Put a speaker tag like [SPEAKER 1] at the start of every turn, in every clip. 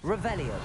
[SPEAKER 1] Revelio.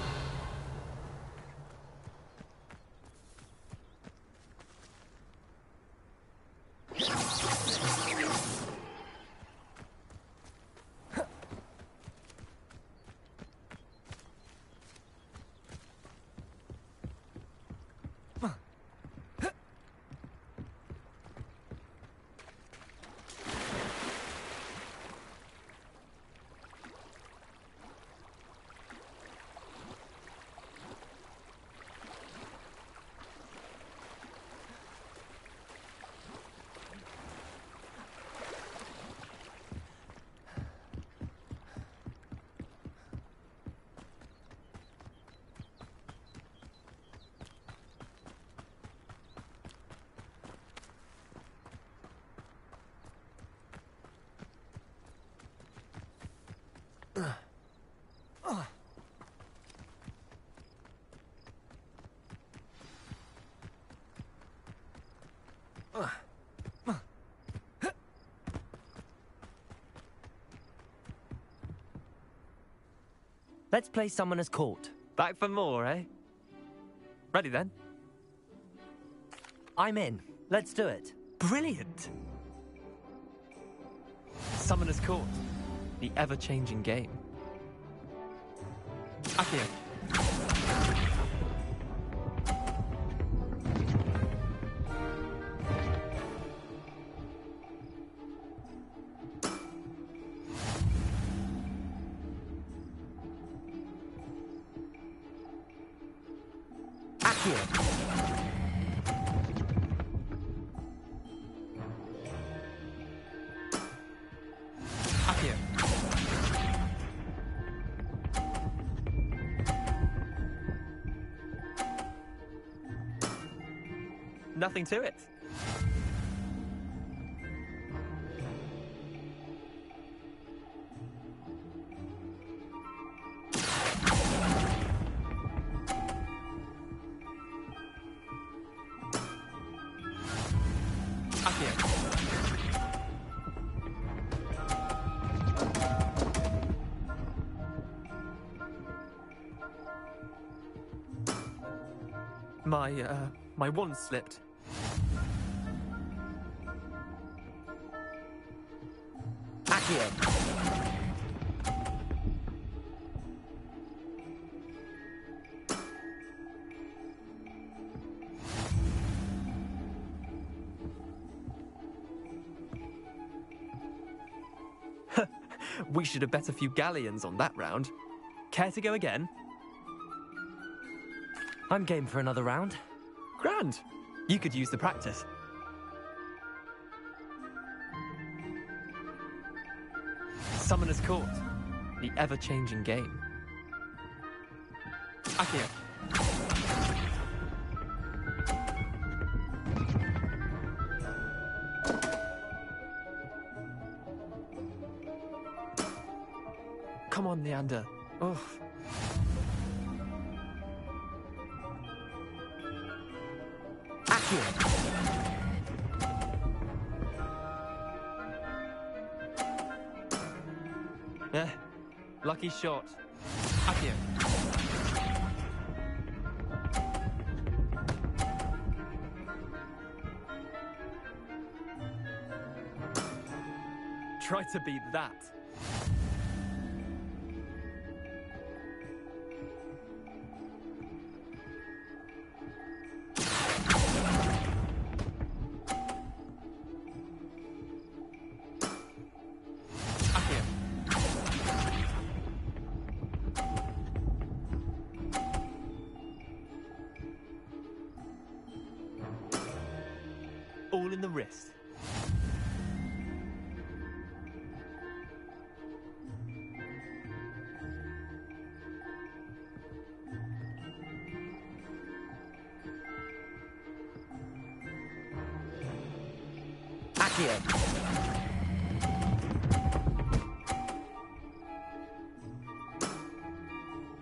[SPEAKER 1] Let's play Summoner's Court.
[SPEAKER 2] Back for more, eh? Ready then?
[SPEAKER 1] I'm in. Let's do it.
[SPEAKER 2] Brilliant! Summoner's Court, the ever-changing game. Accio. Nothing to it. My wand slipped.
[SPEAKER 1] Accio.
[SPEAKER 2] We should have bet a few galleons on that round. Care to go again?
[SPEAKER 1] I'm game for another round.
[SPEAKER 2] Grand. You could use the practice. Summoner's Court, the ever-changing game. Accio. Come on, Leander. Oh. Yeah, lucky shot. Accio. Try to beat that. All in the wrist.
[SPEAKER 1] Accio.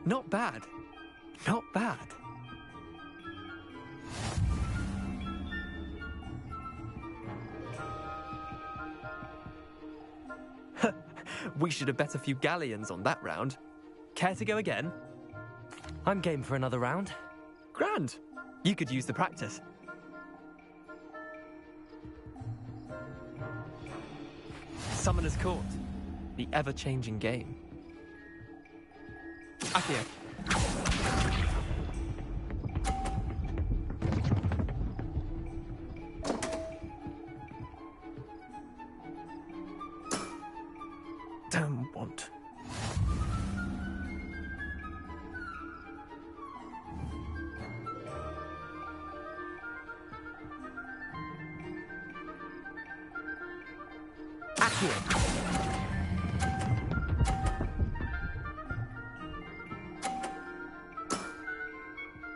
[SPEAKER 2] Not bad. Not bad. We should have bet a few galleons on that round. Care to go again?
[SPEAKER 1] I'm game for another round.
[SPEAKER 2] Grand. You could use the practice. Summoner's Court. The ever-changing game. Accio. Damn want.
[SPEAKER 1] Accio.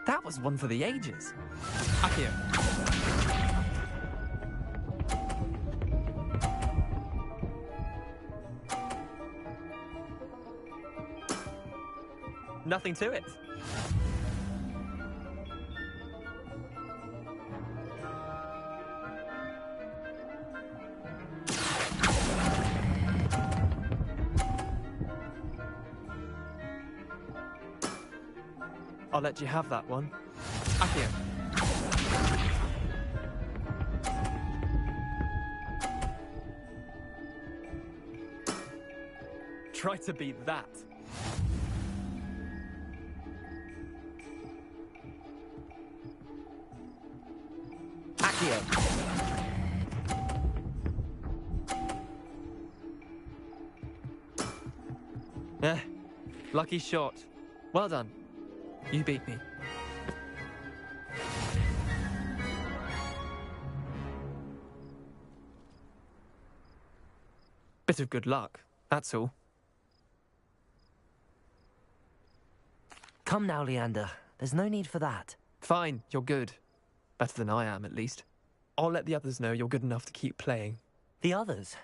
[SPEAKER 2] That was one for the ages. Accio. Nothing to it. I'll let you have that one. Accio. Try to beat that.
[SPEAKER 1] Accio.
[SPEAKER 2] Lucky shot. Well done. You beat me. Bit of good luck, that's all.
[SPEAKER 1] Come now, Leander. There's no need for that.
[SPEAKER 2] Fine, you're good. Better than I am, at least. I'll let the others know you're good enough to keep playing.
[SPEAKER 1] The others?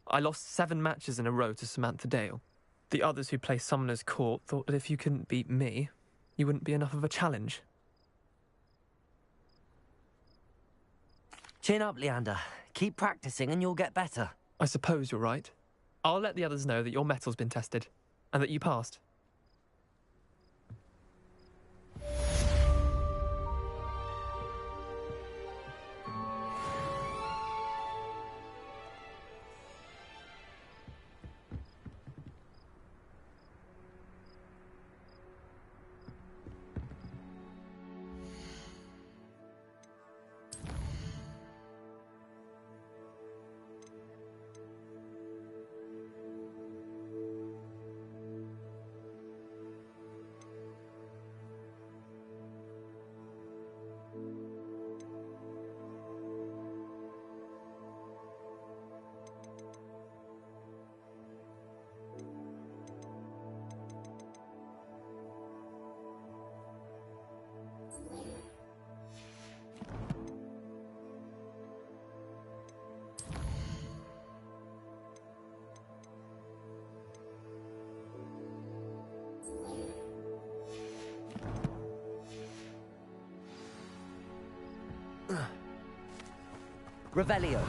[SPEAKER 2] I lost 7 matches in a row to Samantha Dale. The others who play Summoner's Court thought that if you couldn't beat me, you wouldn't be enough of a challenge.
[SPEAKER 1] Chin up, Leander. Keep practicing and you'll get better.
[SPEAKER 2] I suppose you're right. I'll let the others know that your metal's been tested, and that you passed.
[SPEAKER 1] Revelio.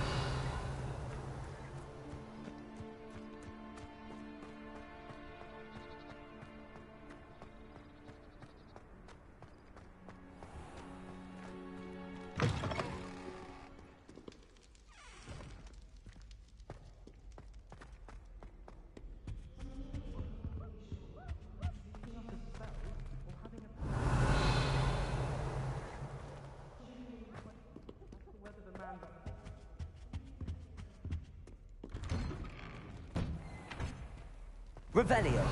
[SPEAKER 1] Revelio.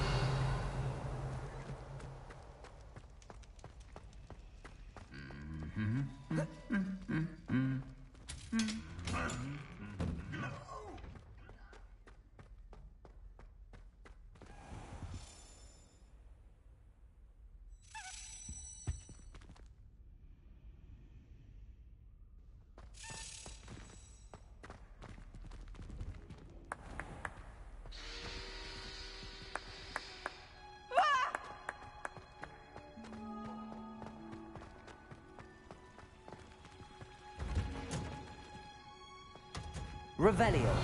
[SPEAKER 1] Revelio.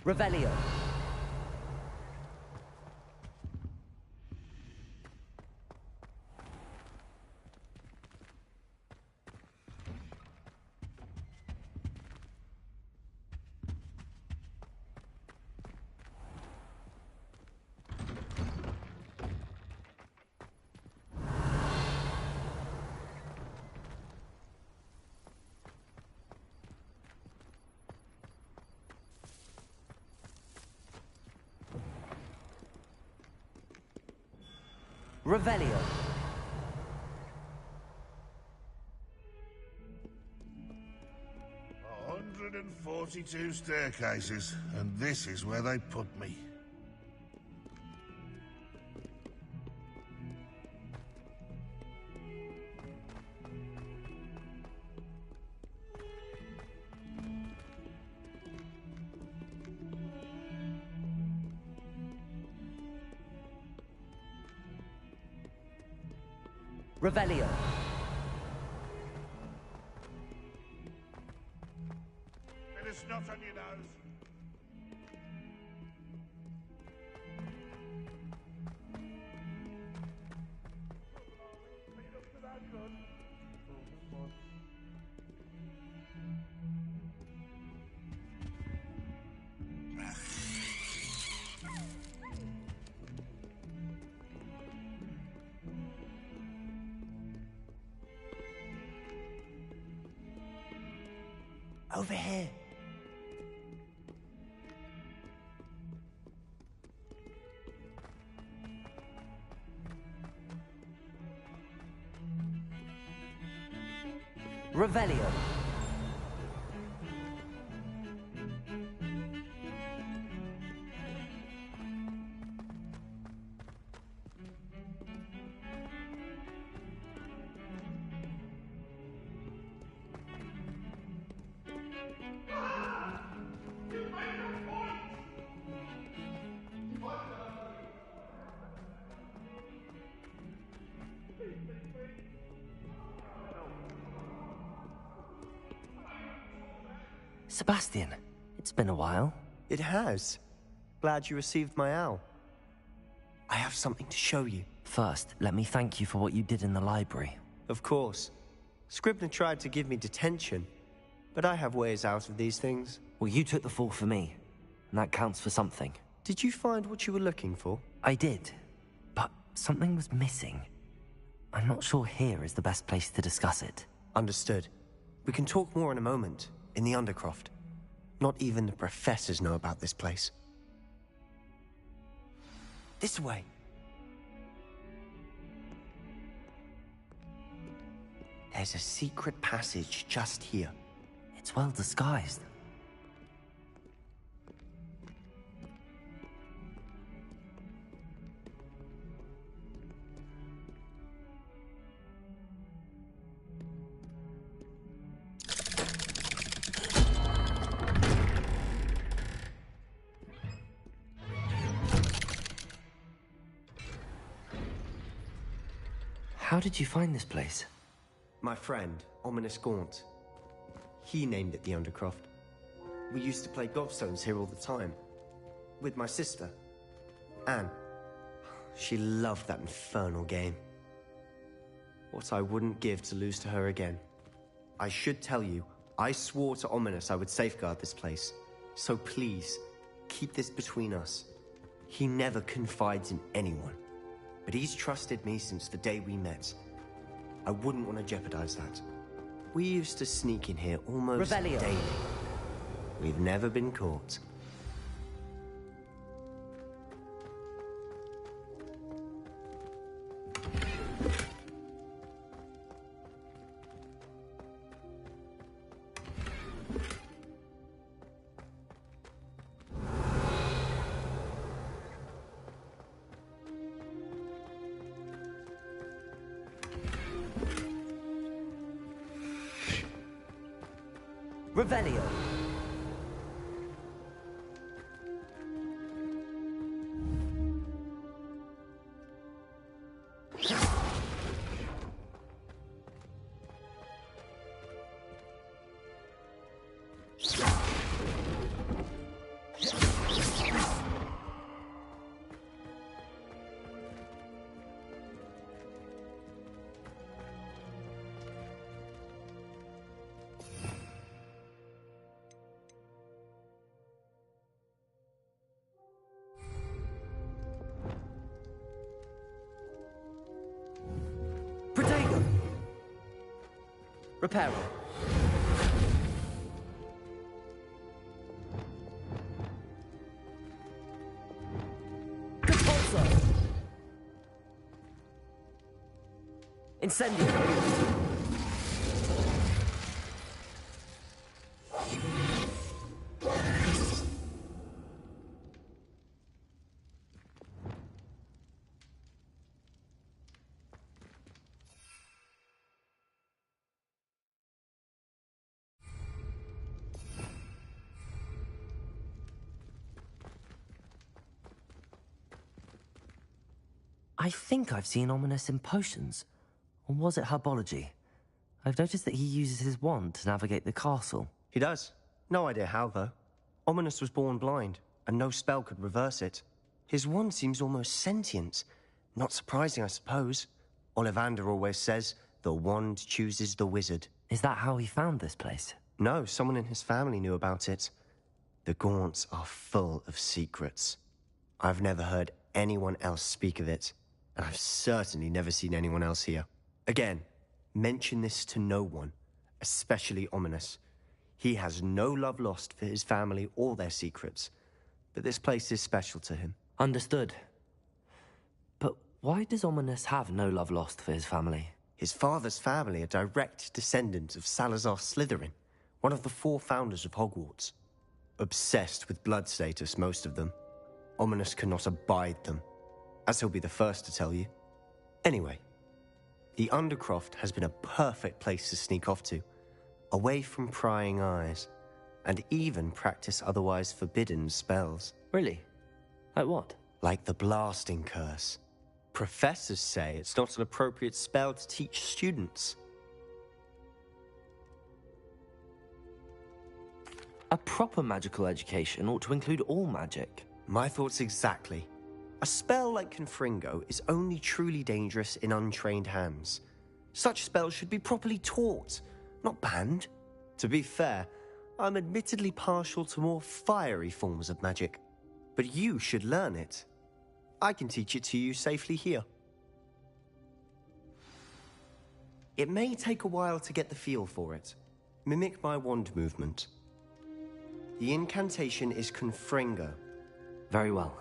[SPEAKER 1] Revelio. Revelio.
[SPEAKER 3] 142 staircases, and this is where they put me.
[SPEAKER 1] Revelio.
[SPEAKER 3] Bit of snot on your nose.
[SPEAKER 1] Over here. Revelio. Sebastian, it's been a while.
[SPEAKER 4] It has. Glad you received my owl. I have something to show you.
[SPEAKER 1] First, let me thank you for what you did in the library.
[SPEAKER 4] Of course. Scribner tried to give me detention, but I have ways out of these things.
[SPEAKER 1] Well, you took the fall for me, and that counts for something.
[SPEAKER 4] Did you find what you were looking for?
[SPEAKER 1] I did, but something was missing. I'm not sure here is the best place to discuss it.
[SPEAKER 4] Understood. We can talk more in a moment, in the Undercroft. Not even the professors know about this place. This way. There's a secret passage just here.
[SPEAKER 1] It's well disguised. How did you find this place?
[SPEAKER 4] My friend, Ominous Gaunt. He named it the Undercroft. We used to play gobstones here all the time. With my sister, Anne. She loved that infernal game. What I wouldn't give to lose to her again. I should tell you, I swore to Ominous I would safeguard this place. So please, keep this between us. He never confides in anyone. But he's trusted me since the day we met. I wouldn't want to jeopardize that. We used to sneak in here almost
[SPEAKER 1] Revelio.
[SPEAKER 4] daily. We've never been caught.
[SPEAKER 1] Revelio. Repair. Repulsor! Incendio! I think I've seen Ominous in potions. Or was it herbology? I've noticed that he uses his wand to navigate the castle.
[SPEAKER 4] He does. No idea how, though. Ominous was born blind, and no spell could reverse it. His wand seems almost sentient. Not surprising, I suppose. Ollivander always says, the wand chooses the wizard.
[SPEAKER 1] Is that how he found this place?
[SPEAKER 4] No, someone in his family knew about it. The Gaunts are full of secrets. I've never heard anyone else speak of it, and I've certainly never seen anyone else here. Again, mention this to no one, especially Ominous. He has no love lost for his family or their secrets, but this place is special to him.
[SPEAKER 1] Understood. But why does Ominous have no love lost for his family?
[SPEAKER 4] His father's family are direct descendants of Salazar Slytherin, one of the 4 founders of Hogwarts. Obsessed with blood status, most of them. Ominous cannot abide them, as he'll be the first to tell you. Anyway, the Undercroft has been a perfect place to sneak off to, away from prying eyes, and even practice otherwise forbidden spells.
[SPEAKER 1] Really? Like what?
[SPEAKER 4] Like the blasting curse. Professors say it's not an appropriate spell to teach students.
[SPEAKER 1] A proper magical education ought to include all magic.
[SPEAKER 4] My thoughts exactly. A spell like Confringo is only truly dangerous in untrained hands. Such spells should be properly taught, not banned. To be fair, I'm admittedly partial to more fiery forms of magic, but you should learn it. I can teach it to you safely here. It may take a while to get the feel for it. Mimic my wand movement. The incantation is Confringo.
[SPEAKER 1] Very well.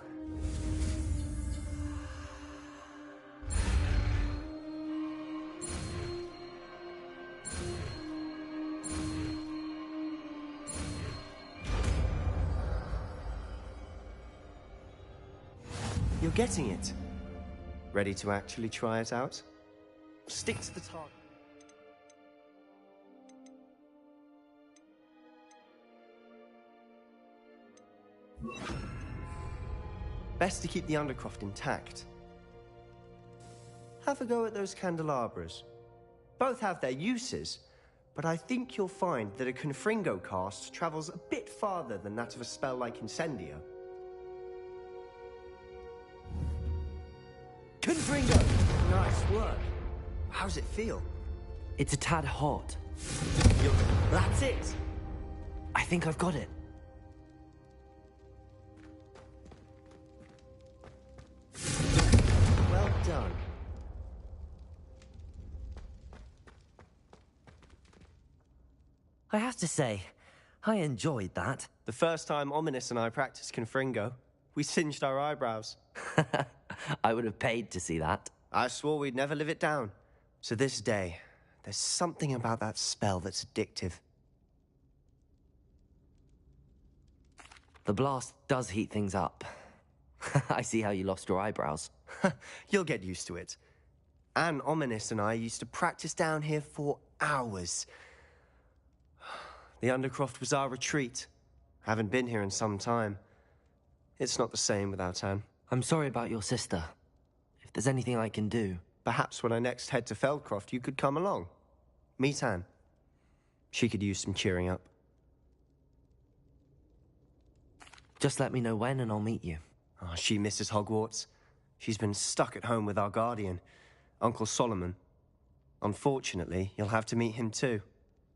[SPEAKER 4] You're getting it. Ready to actually try it out? Stick to the target. Best to keep the Undercroft intact. Have a go at those candelabras. Both have their uses, but I think you'll find that a Confringo cast travels a bit farther than that of a spell like Incendio. Confringo! Nice work. How's it feel?
[SPEAKER 1] It's a tad hot.
[SPEAKER 4] That's it!
[SPEAKER 1] I think I've got it.
[SPEAKER 4] Well done.
[SPEAKER 1] I have to say, I enjoyed that.
[SPEAKER 4] The first time Ominous and I practiced Confringo, we singed our eyebrows.
[SPEAKER 1] I would have paid to see that.
[SPEAKER 4] I swore we'd never live it down. To this day, there's something about that spell that's addictive.
[SPEAKER 1] The blast does heat things up. I see how you lost your eyebrows.
[SPEAKER 4] You'll get used to it. Anne, Ominous and I used to practice down here for hours. The Undercroft was our retreat. Haven't been here in some time. It's not the same without Anne.
[SPEAKER 1] I'm sorry about your sister. If there's anything I can do...
[SPEAKER 4] Perhaps when I next head to Feldcroft, you could come along. Meet Anne. She could use some cheering up.
[SPEAKER 1] Just let me know when and I'll meet you.
[SPEAKER 4] Oh, she misses Hogwarts. She's been stuck at home with our guardian, Uncle Solomon. Unfortunately, you'll have to meet him too.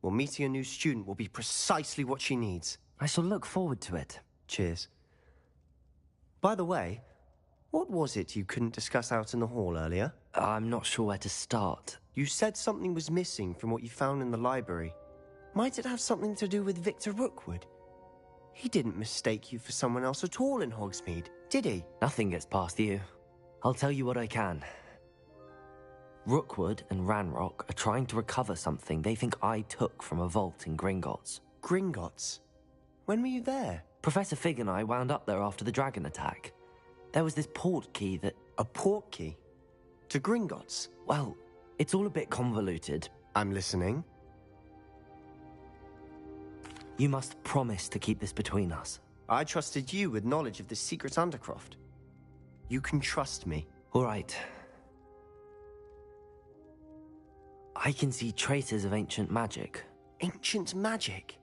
[SPEAKER 4] Well, meeting a new student will be precisely what she needs.
[SPEAKER 1] I shall look forward to it.
[SPEAKER 4] Cheers. By the way, what was it you couldn't discuss out in the hall earlier?
[SPEAKER 1] I'm not sure where to start.
[SPEAKER 4] You said something was missing from what you found in the library. Might it have something to do with Victor Rookwood? He didn't mistake you for someone else at all in Hogsmeade, did he?
[SPEAKER 1] Nothing gets past you. I'll tell you what I can. Rookwood and Ranrock are trying to recover something they think I took from a vault in Gringotts.
[SPEAKER 4] Gringotts? When were you there?
[SPEAKER 1] Professor Fig and I wound up there after the dragon attack. There was this portkey that...
[SPEAKER 4] A portkey? To Gringotts?
[SPEAKER 1] Well, it's all a bit convoluted.
[SPEAKER 4] I'm listening.
[SPEAKER 1] You must promise to keep this between us.
[SPEAKER 4] I trusted you with knowledge of this secret undercroft. You can trust me.
[SPEAKER 1] All right. I can see traces of ancient magic.
[SPEAKER 4] Ancient magic?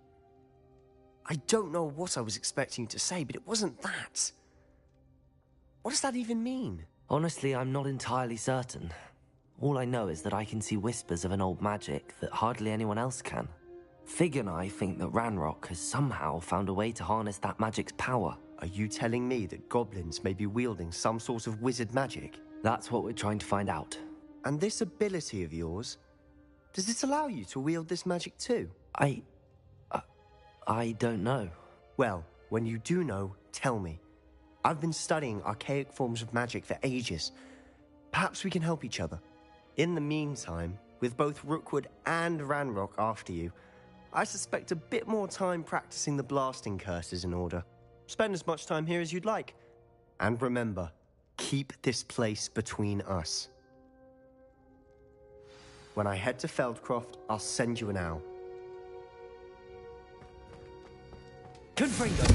[SPEAKER 4] I don't know what I was expecting you to say, but it wasn't that. What does that even mean?
[SPEAKER 1] Honestly, I'm not entirely certain. All I know is that I can see whispers of an old magic that hardly anyone else can. Fig and I think that Ranrock has somehow found a way to harness that magic's power.
[SPEAKER 4] Are you telling me that goblins may be wielding some sort of wizard magic?
[SPEAKER 1] That's what we're trying to find out.
[SPEAKER 4] And this ability of yours, does it allow you to wield this magic too?
[SPEAKER 1] I don't know.
[SPEAKER 4] Well, when you do know, tell me. I've been studying archaic forms of magic for ages. Perhaps we can help each other. In the meantime, with both Rookwood and Ranrock after you, I suspect a bit more time practicing the blasting curse is in order. Spend as much time here as you'd like. And remember, keep this place between us. When I head to Feldcroft, I'll send you an owl.
[SPEAKER 1] Confringo!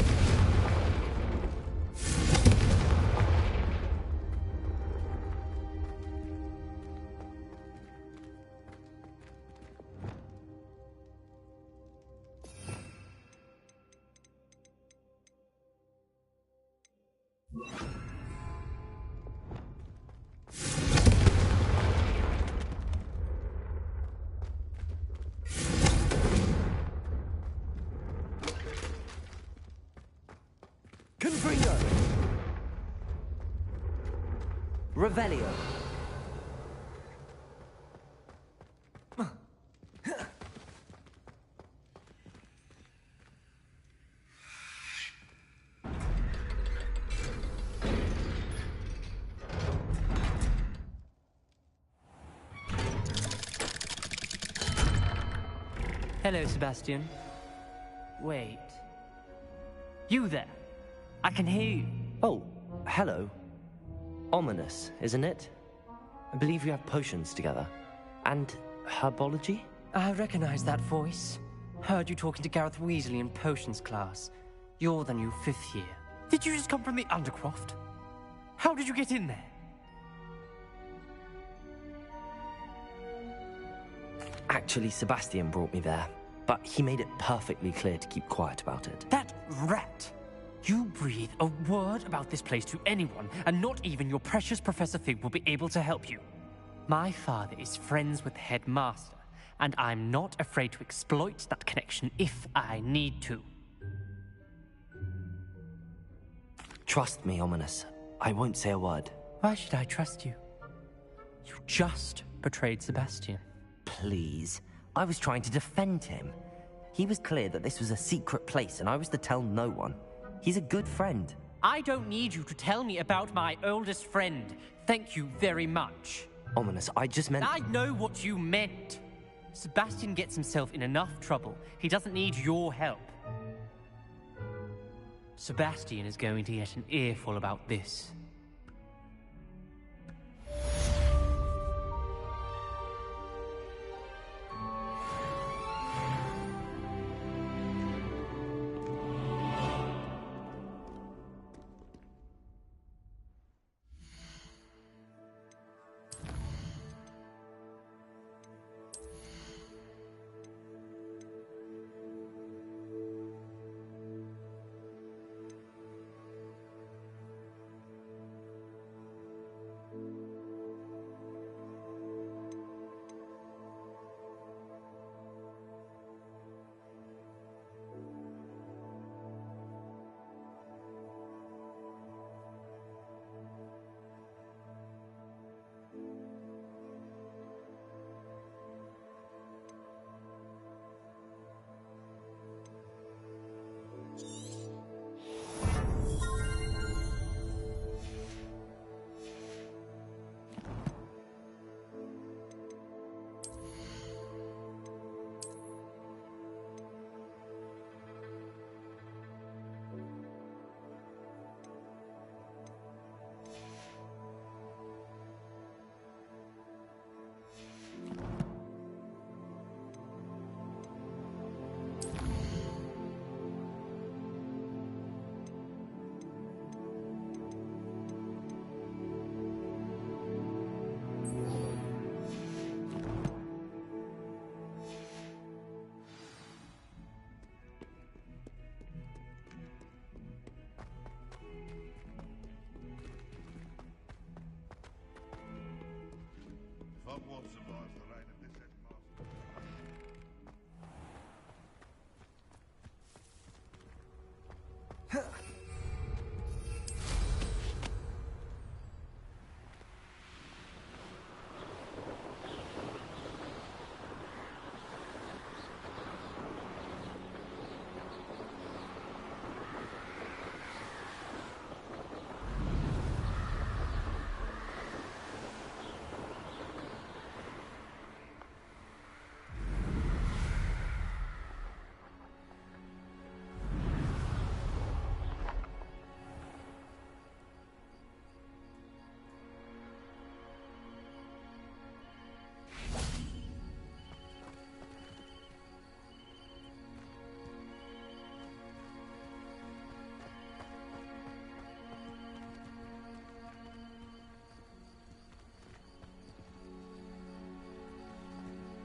[SPEAKER 1] Confringo! Revelio!
[SPEAKER 5] Hello, Sebastian. Wait. You there? I can hear you.
[SPEAKER 1] Oh, hello. Ominous, isn't it? I believe you have potions together. And herbology?
[SPEAKER 5] I recognize that voice. Heard you talking to Gareth Weasley in potions class. You're the new 5th year. Did you just come from the Undercroft? How did you get in there?
[SPEAKER 1] Actually, Sebastian brought me there, but he made it perfectly clear to keep quiet about it.
[SPEAKER 5] That rat! You breathe a word about this place to anyone, and not even your precious Professor Fig will be able to help you. My father is friends with the headmaster, and I'm not afraid to exploit that connection if I need to.
[SPEAKER 1] Trust me, Ominous. I won't say a word.
[SPEAKER 5] Why should I trust you? You just betrayed Sebastian.
[SPEAKER 1] Please. I was trying to defend him. He was clear that this was a secret place, and I was to tell no one. He's a good friend.
[SPEAKER 5] I don't need you to tell me about my oldest friend. Thank you very much.
[SPEAKER 1] Ominous, I just meant...
[SPEAKER 5] I know what you meant. Sebastian gets himself in enough trouble. He doesn't need your help. Sebastian is going to get an earful about this.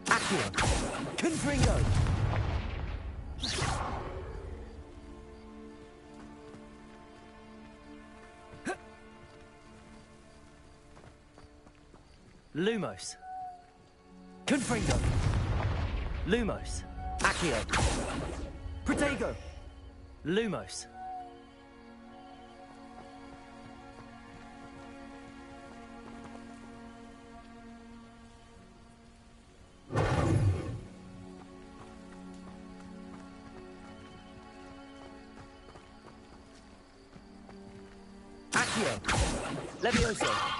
[SPEAKER 1] Accio! Confringo! Lumos. Confringo. Lumos. Accio. Protego. Lumos. Accio. Levioso.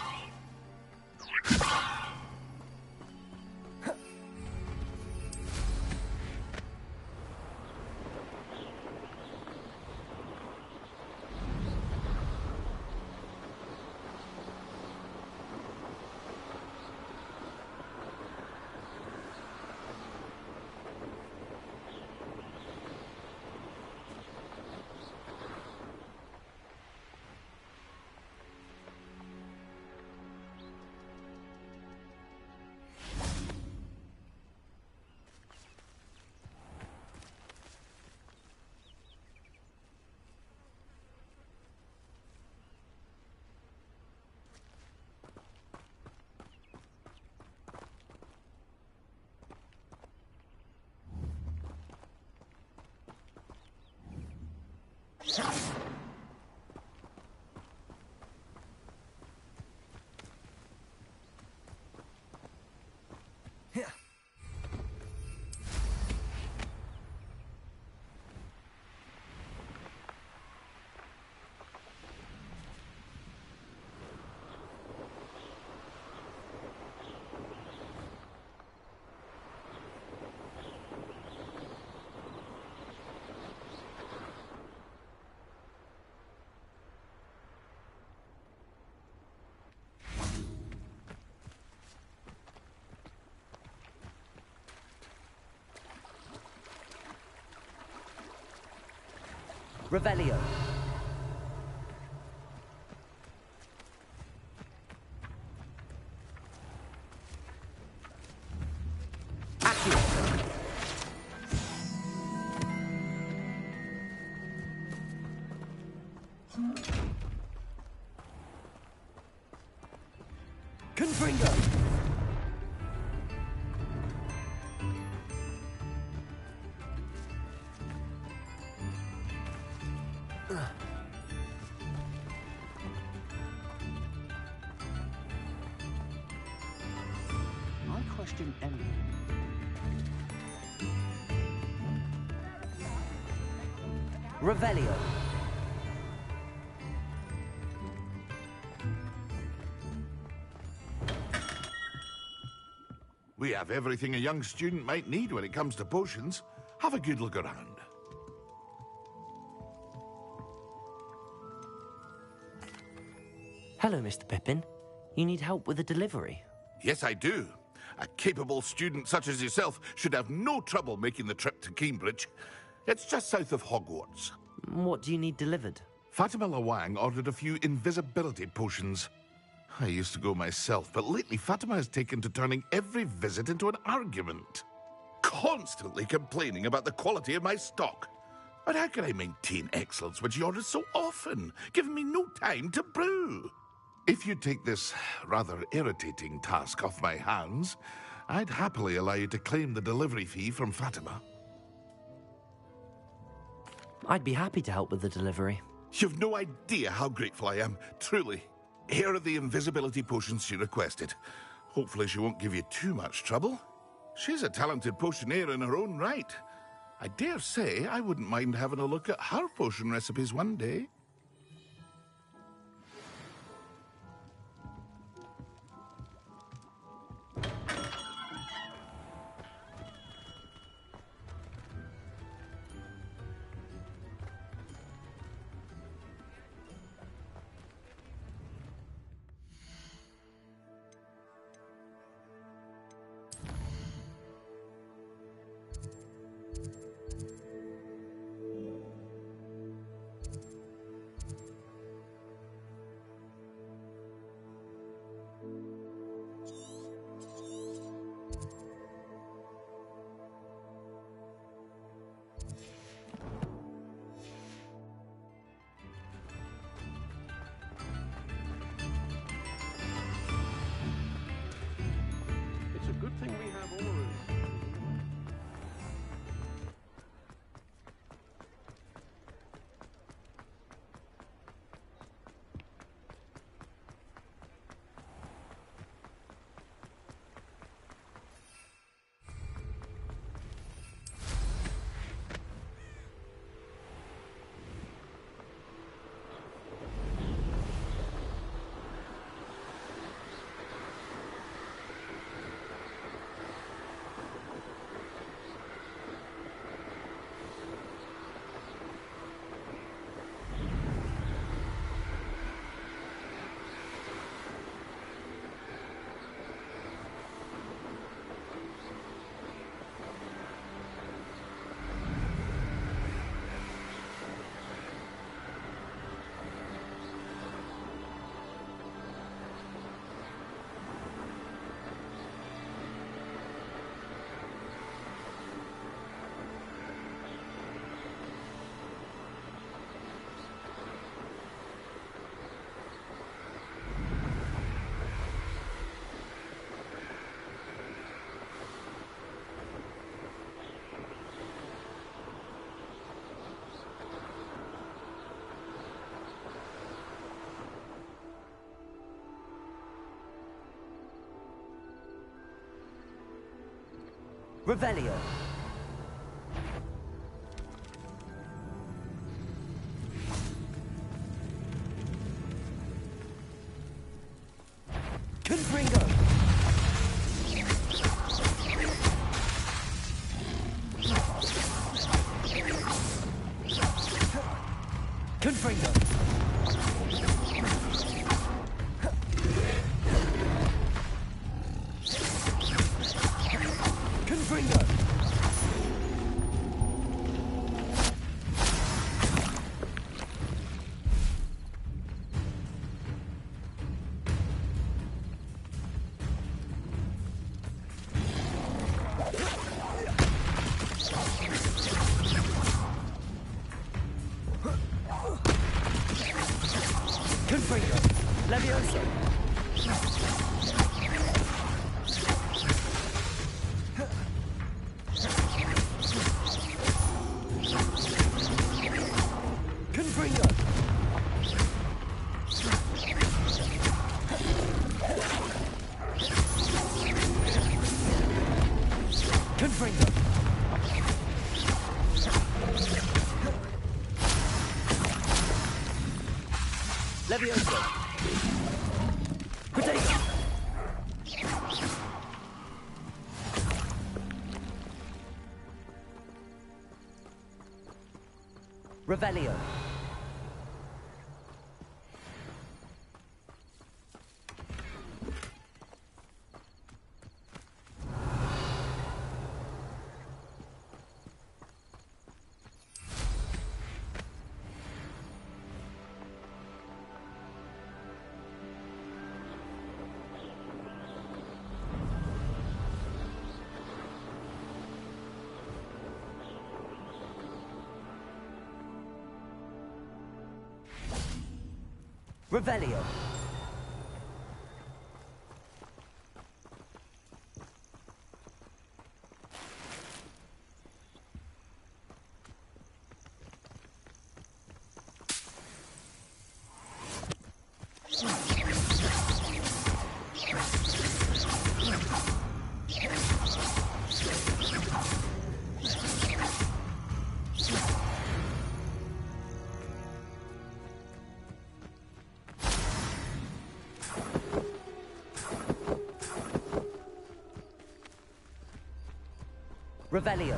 [SPEAKER 1] Revelio. Accio. Confringo. Revelio.
[SPEAKER 3] We have everything a young student might need when it comes to potions. Have a good look around.
[SPEAKER 1] Hello, Mr. Pippin. You need help with a delivery?
[SPEAKER 3] Yes, I do. A capable student such as yourself should have no trouble making the trip to Cambridge. It's just south of Hogwarts.
[SPEAKER 1] What do you need delivered?
[SPEAKER 3] Fatima Lawang ordered a few invisibility potions. I used to go myself, but lately Fatima has taken to turning every visit into an argument. Constantly complaining about the quality of my stock. But how can I maintain excellence when she orders so often, giving me no time to brew? If you take this rather irritating task off my hands, I'd happily allow you to claim the delivery fee from Fatima.
[SPEAKER 1] I'd be happy to help with the delivery.
[SPEAKER 3] You've no idea how grateful I am, truly. Here are the invisibility potions she requested. Hopefully she won't give you too much trouble. She's a talented potioneer in her own right. I dare say I wouldn't mind having a look at her potion recipes one day.
[SPEAKER 1] Revelio. Confringo. Confringo. Confringo. Confringo. Levioso. Confringo. Confringo. Levioso. Protagonist. Revelio. Revelio. Revelio.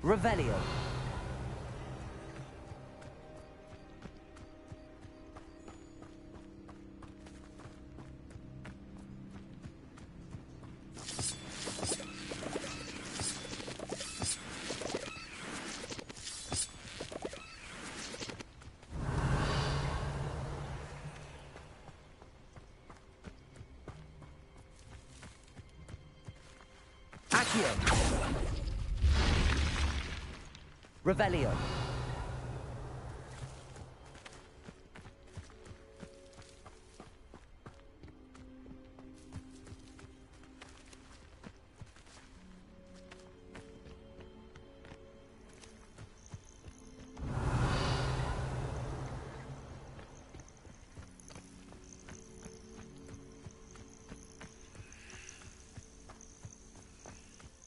[SPEAKER 1] Revelio. Accio. Revelio.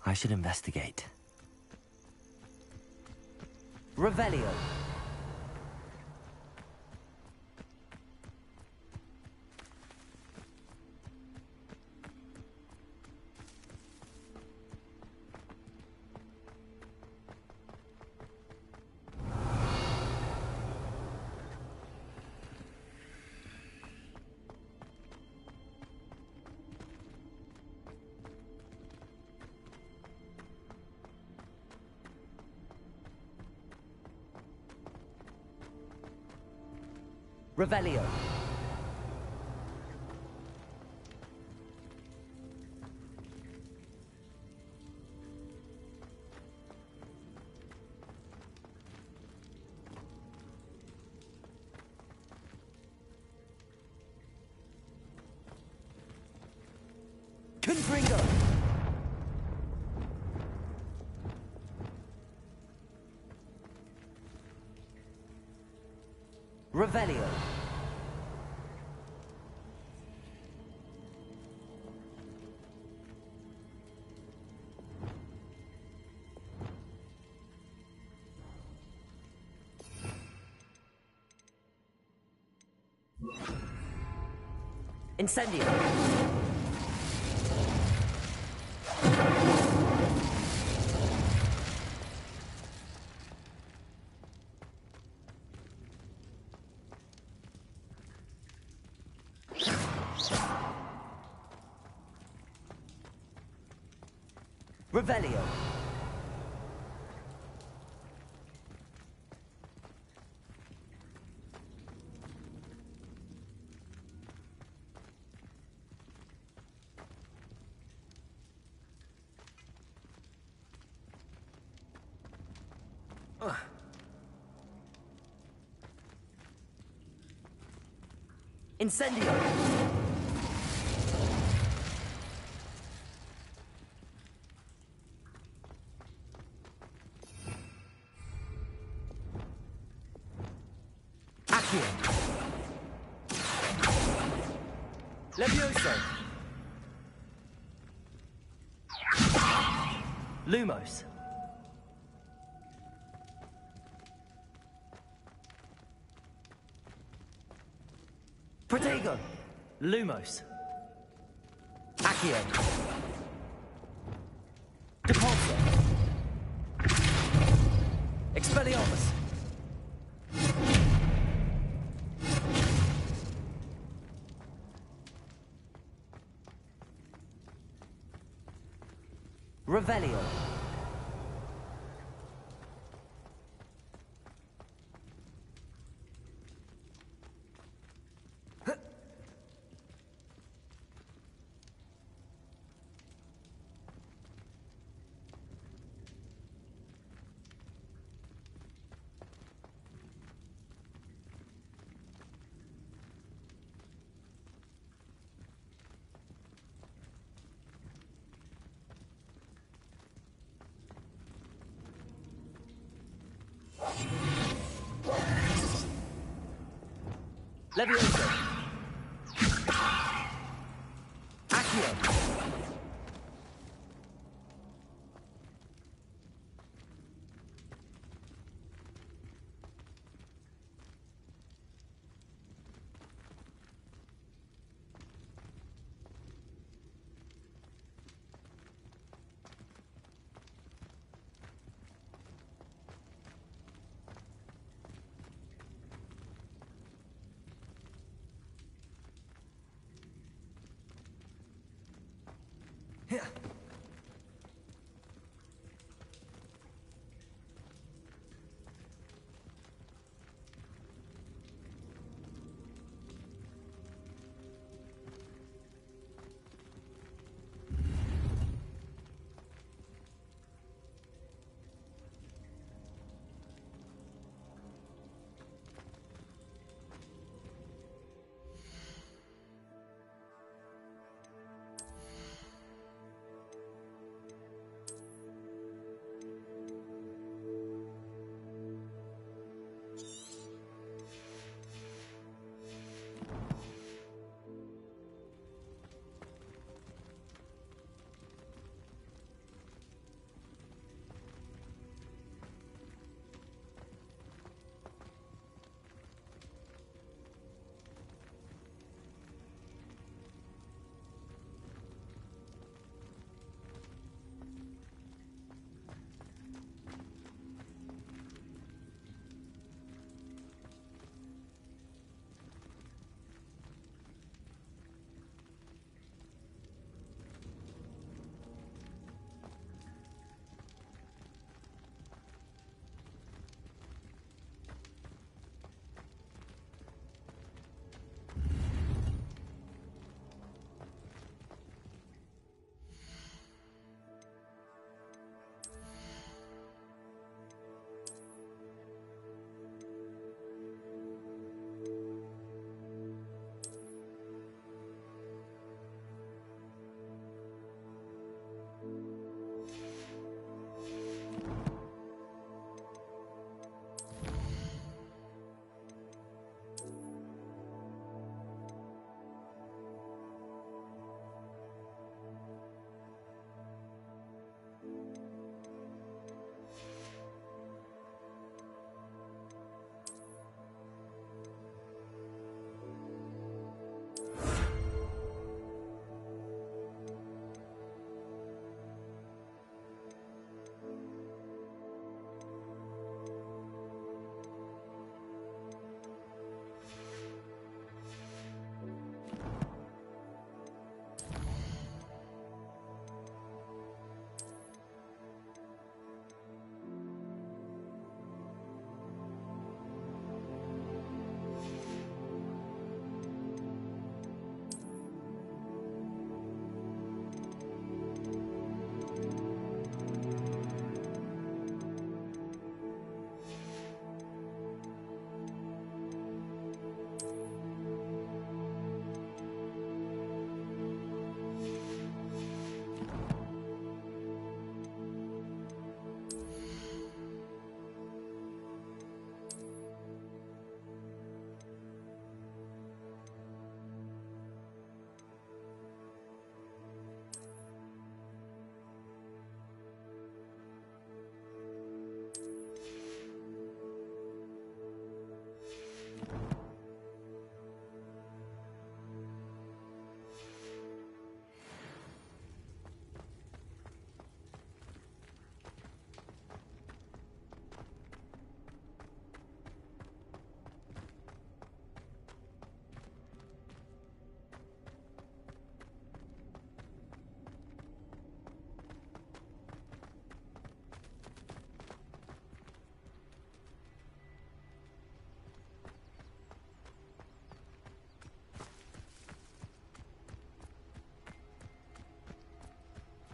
[SPEAKER 1] I should investigate. Revelio. Revelio. Confringo! Revelio. Incendio. Revelio. Incendio. Accio. Levioso. Lumos. Protego. Lumos. Accio. Depulso. Expelliarmus. Revelio. Levioso. Accio.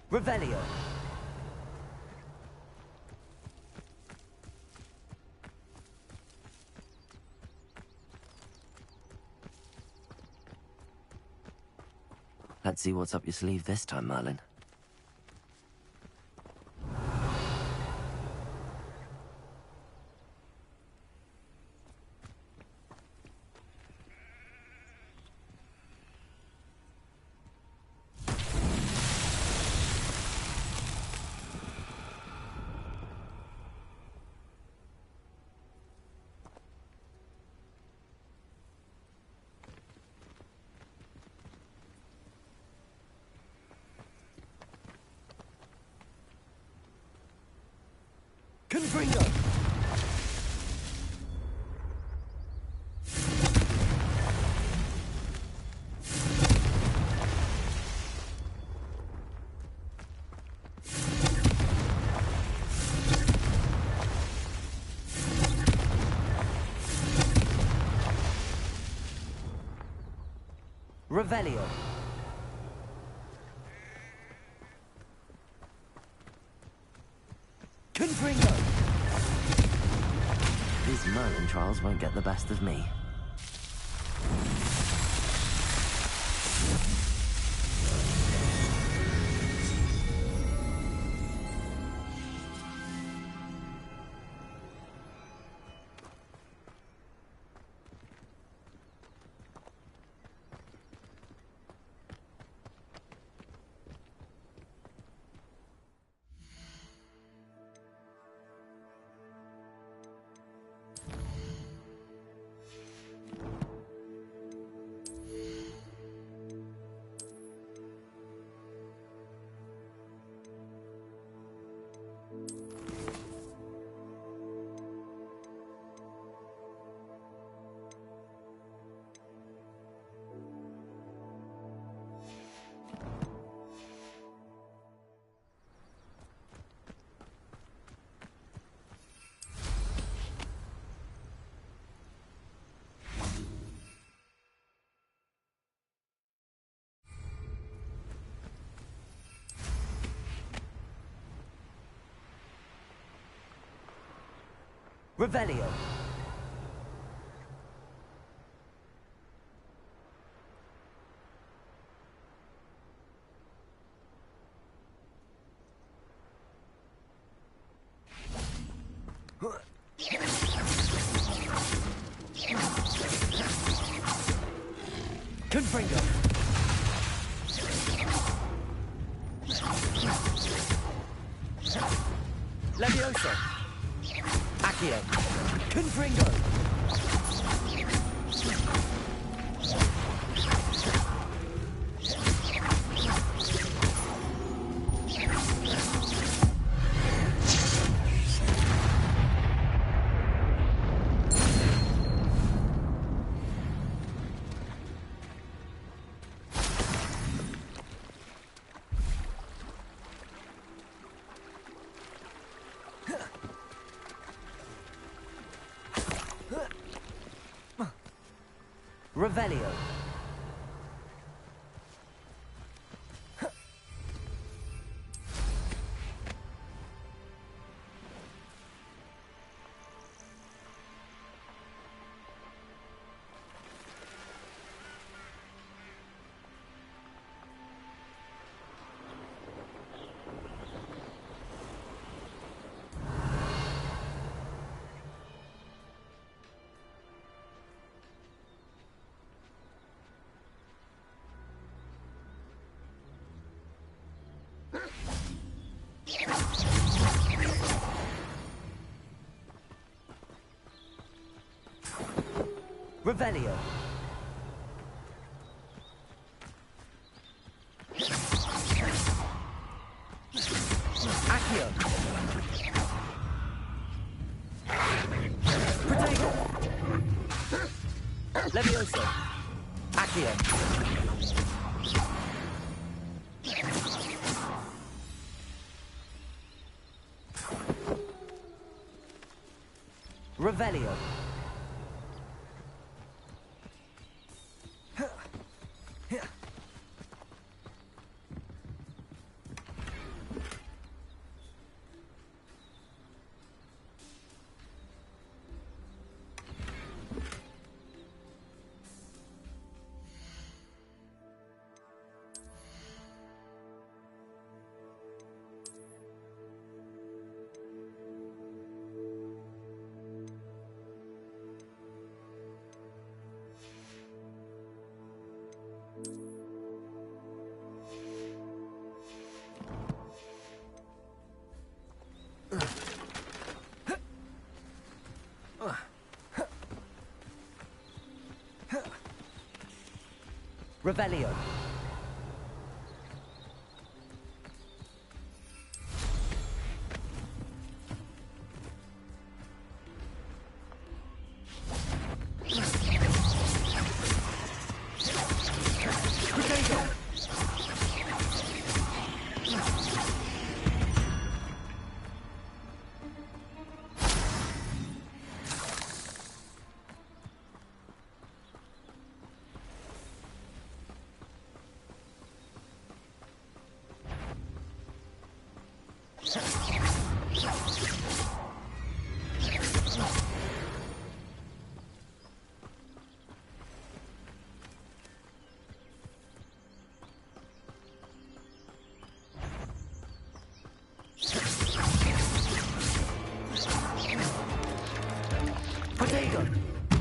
[SPEAKER 1] Revelio. Let's see what's up your sleeve this time, Merlin. Confringo! Revelio. Confringo! These Merlin trials won't get the best of me. Revelio. Confringo. Levioso. Accio. Confringo. Revelio. Revelio. Accio. Protagonist. Levioso. Accio. Revelio. Revelio.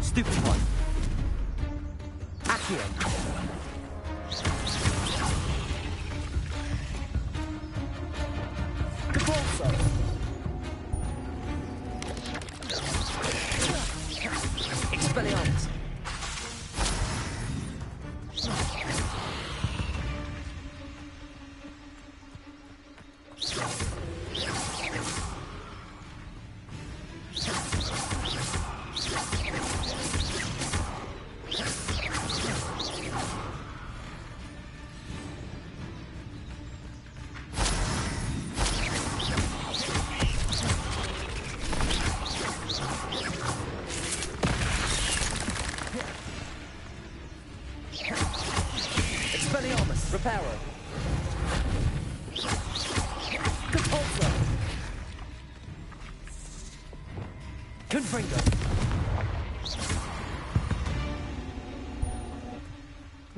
[SPEAKER 1] Stupid one. Accio. Cabalso. Expelliarmus. Reparo. Compulso. Confringo.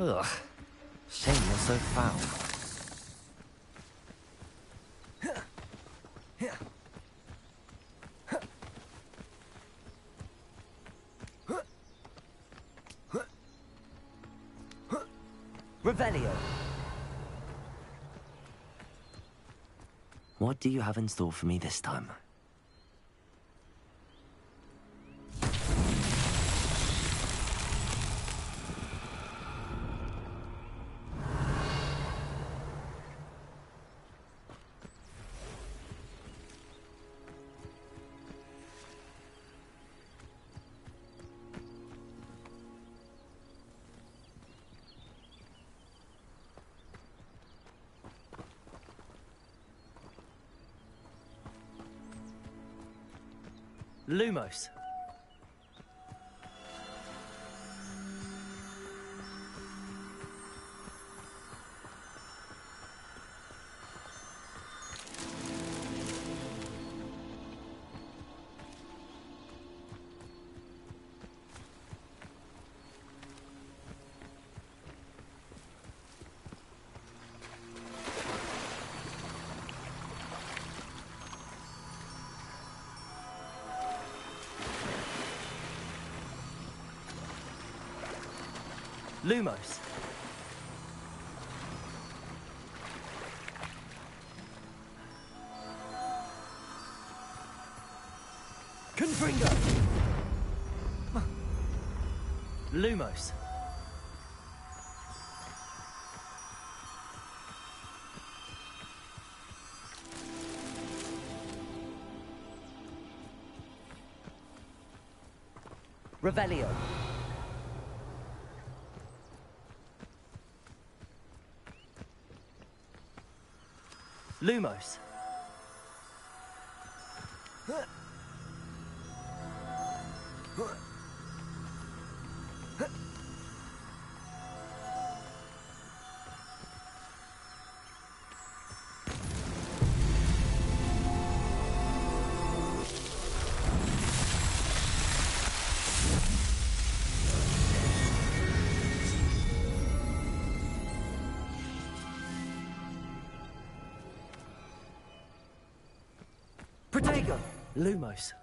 [SPEAKER 1] Ugh. Shame you're so foul. Revelio. What do you have in store for me this time? Lumos. Lumos. Confringo. Lumos. Revelio. Lumos. Protego. Lumos.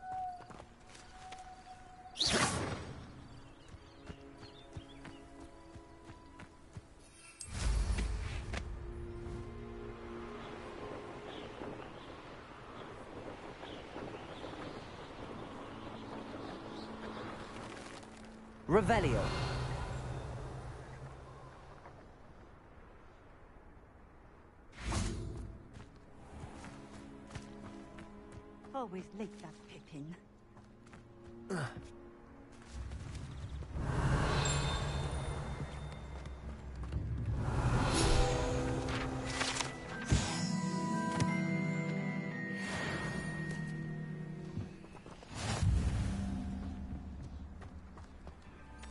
[SPEAKER 1] Revelio.
[SPEAKER 6] Always like that Pippin.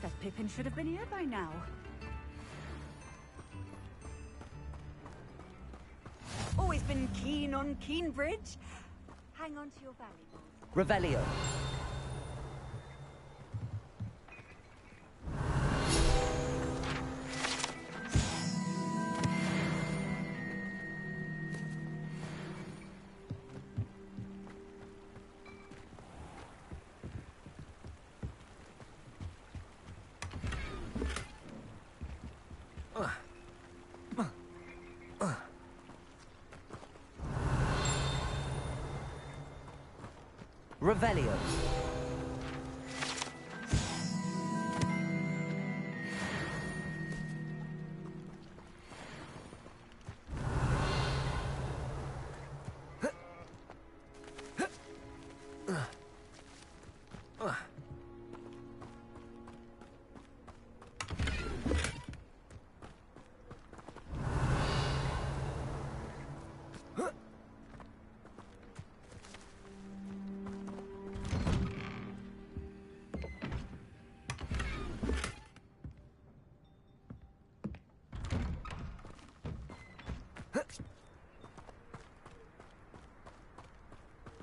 [SPEAKER 6] That Pippin should have been here by now. Always been keen on Keenbridge. Hang on to your valuables.
[SPEAKER 1] Revelio. Revelio.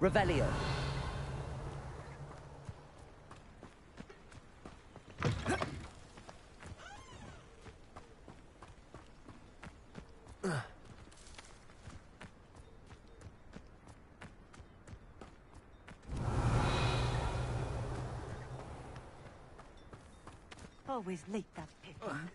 [SPEAKER 1] Revelio.
[SPEAKER 6] Always like that Pippin.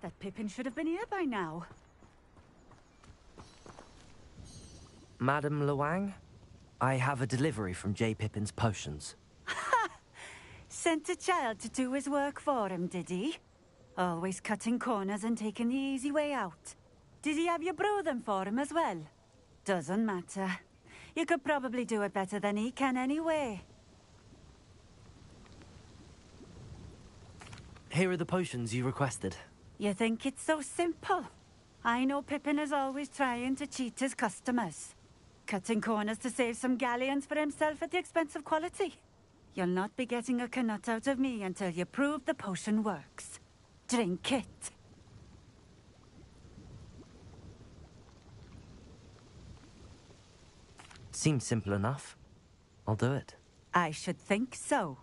[SPEAKER 6] That Pippin should have been here by now.
[SPEAKER 1] Madam Luang, I have a delivery from J. Pippin's Potions.
[SPEAKER 6] Sent a child to do his work for him, did he? Always cutting corners and taking the easy way out. Did he have you brew them for him as well? Doesn't matter. You could probably do it better than he can anyway.
[SPEAKER 1] Here are the potions you requested.
[SPEAKER 6] You think it's so simple? I know Pippin is always trying to cheat his customers. Cutting corners to save some galleons for himself at the expense of quality. You'll not be getting a canut out of me until you prove the potion works. Drink it.
[SPEAKER 1] Seems simple enough. I'll do it.
[SPEAKER 6] I should think so.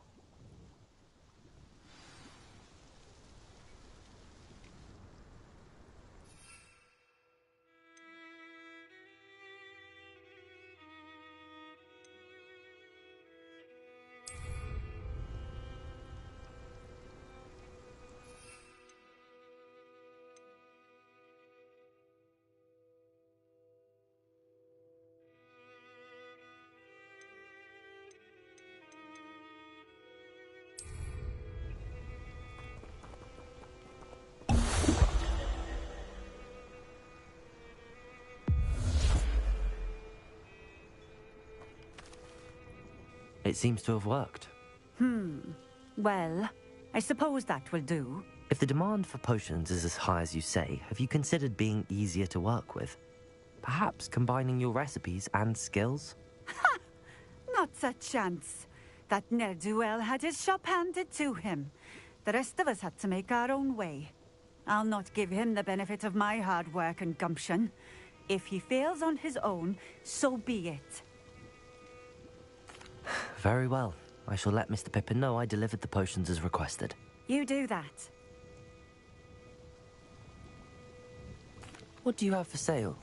[SPEAKER 1] It seems to have worked.
[SPEAKER 6] Well, I suppose that will do.
[SPEAKER 1] If the demand for potions is as high as you say, have you considered being easier to work with? Perhaps combining your recipes and skills?
[SPEAKER 6] Not a chance. That ne'er-do-well had his shop handed to him. The rest of us had to make our own way. I'll not give him the benefit of my hard work and gumption. If he fails on his own, so be it.
[SPEAKER 1] Very well. I shall let Mr. Pippin know I delivered the potions as requested.
[SPEAKER 6] You do that.
[SPEAKER 1] What do you have for sale?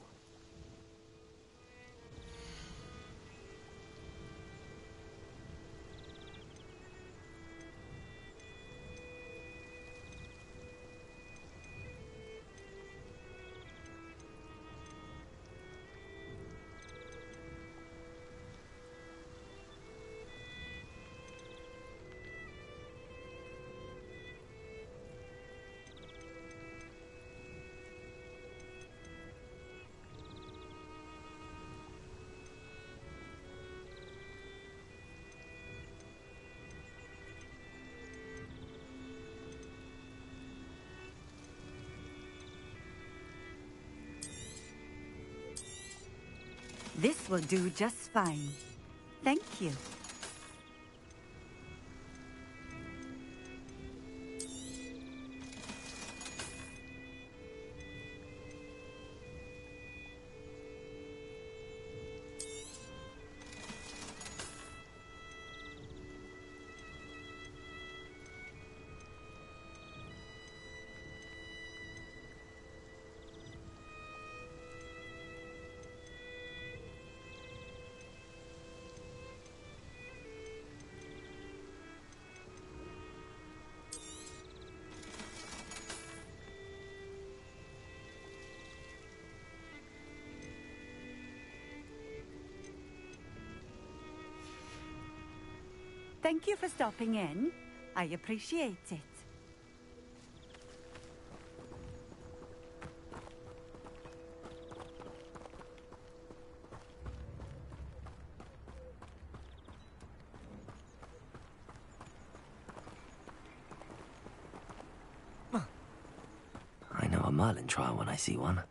[SPEAKER 6] This will do just fine. Thank you. Thank you for stopping in. I appreciate it.
[SPEAKER 1] I know a Merlin trial when I see one.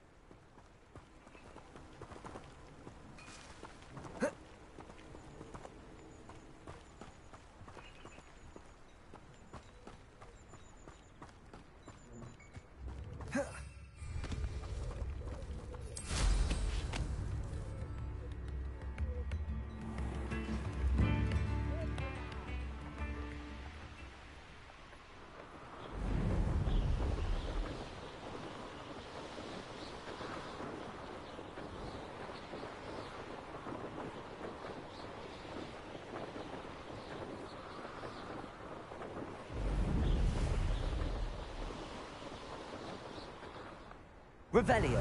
[SPEAKER 1] Revelio.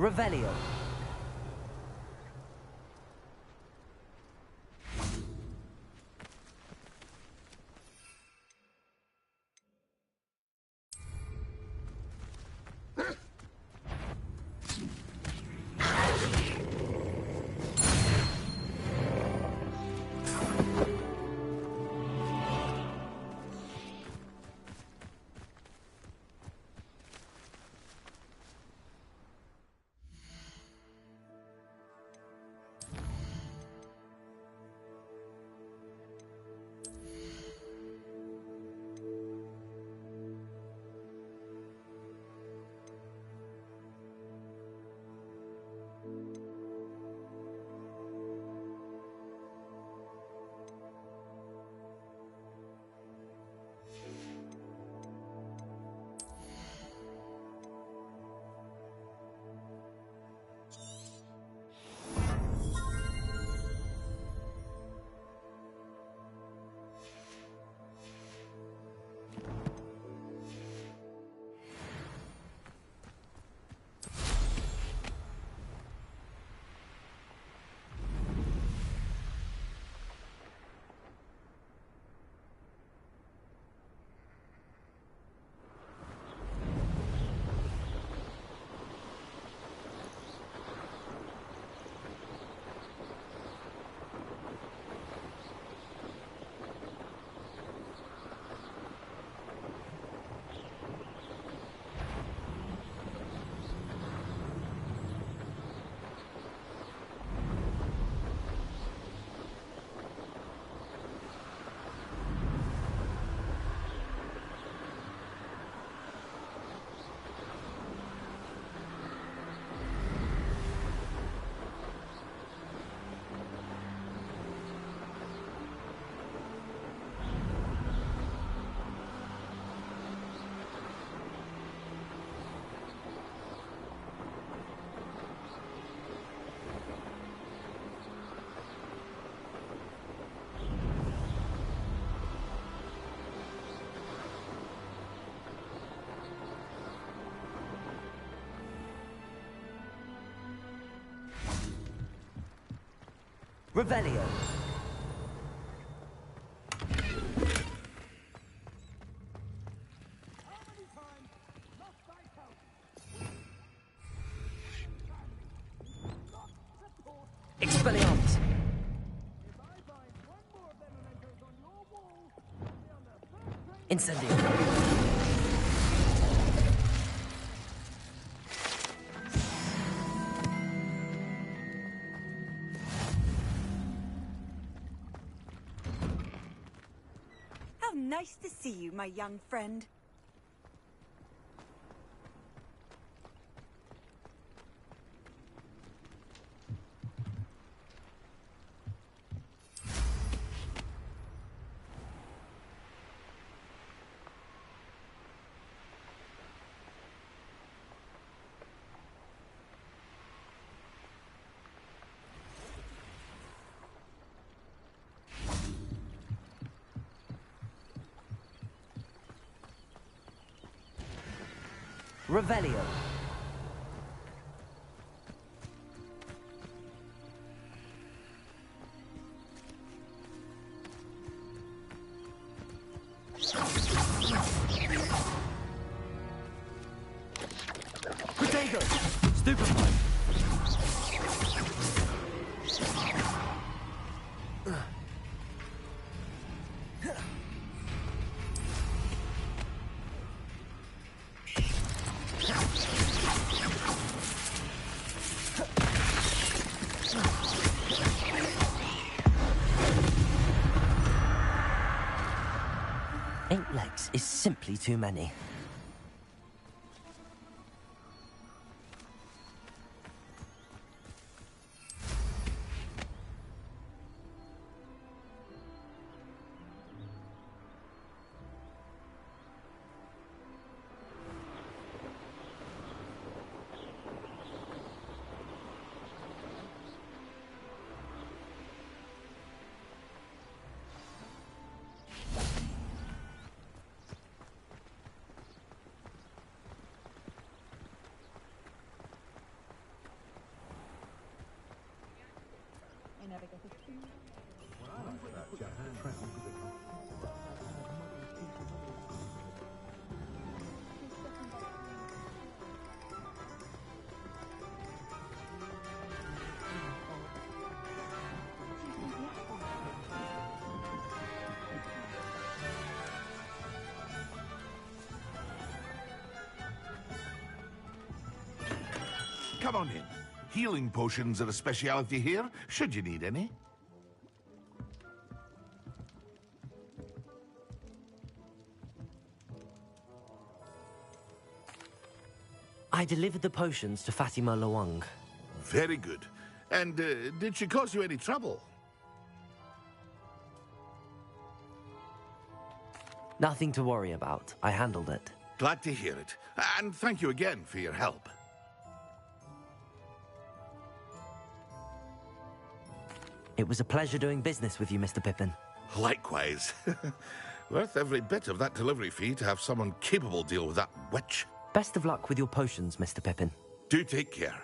[SPEAKER 1] Revelio. Revelio. Expelliarmus. Incendio.
[SPEAKER 7] How nice to see you, my young friend.
[SPEAKER 1] Revelio. Protagonist. Stupefy. Eight legs is simply too many.
[SPEAKER 3] Come on in. Healing potions are a speciality here, should you need any.
[SPEAKER 1] I delivered the potions to Fatima Luang.
[SPEAKER 3] Very good. And did she cause you any trouble?
[SPEAKER 1] Nothing to worry about. I handled it.
[SPEAKER 3] Glad to hear it. And thank you again for your help.
[SPEAKER 1] It was a pleasure doing business with you, Mr. Pippin.
[SPEAKER 3] Likewise. Worth every bit of that delivery fee to have someone capable deal with that witch.
[SPEAKER 1] Best of luck with your potions, Mr. Pippin.
[SPEAKER 3] Do take care.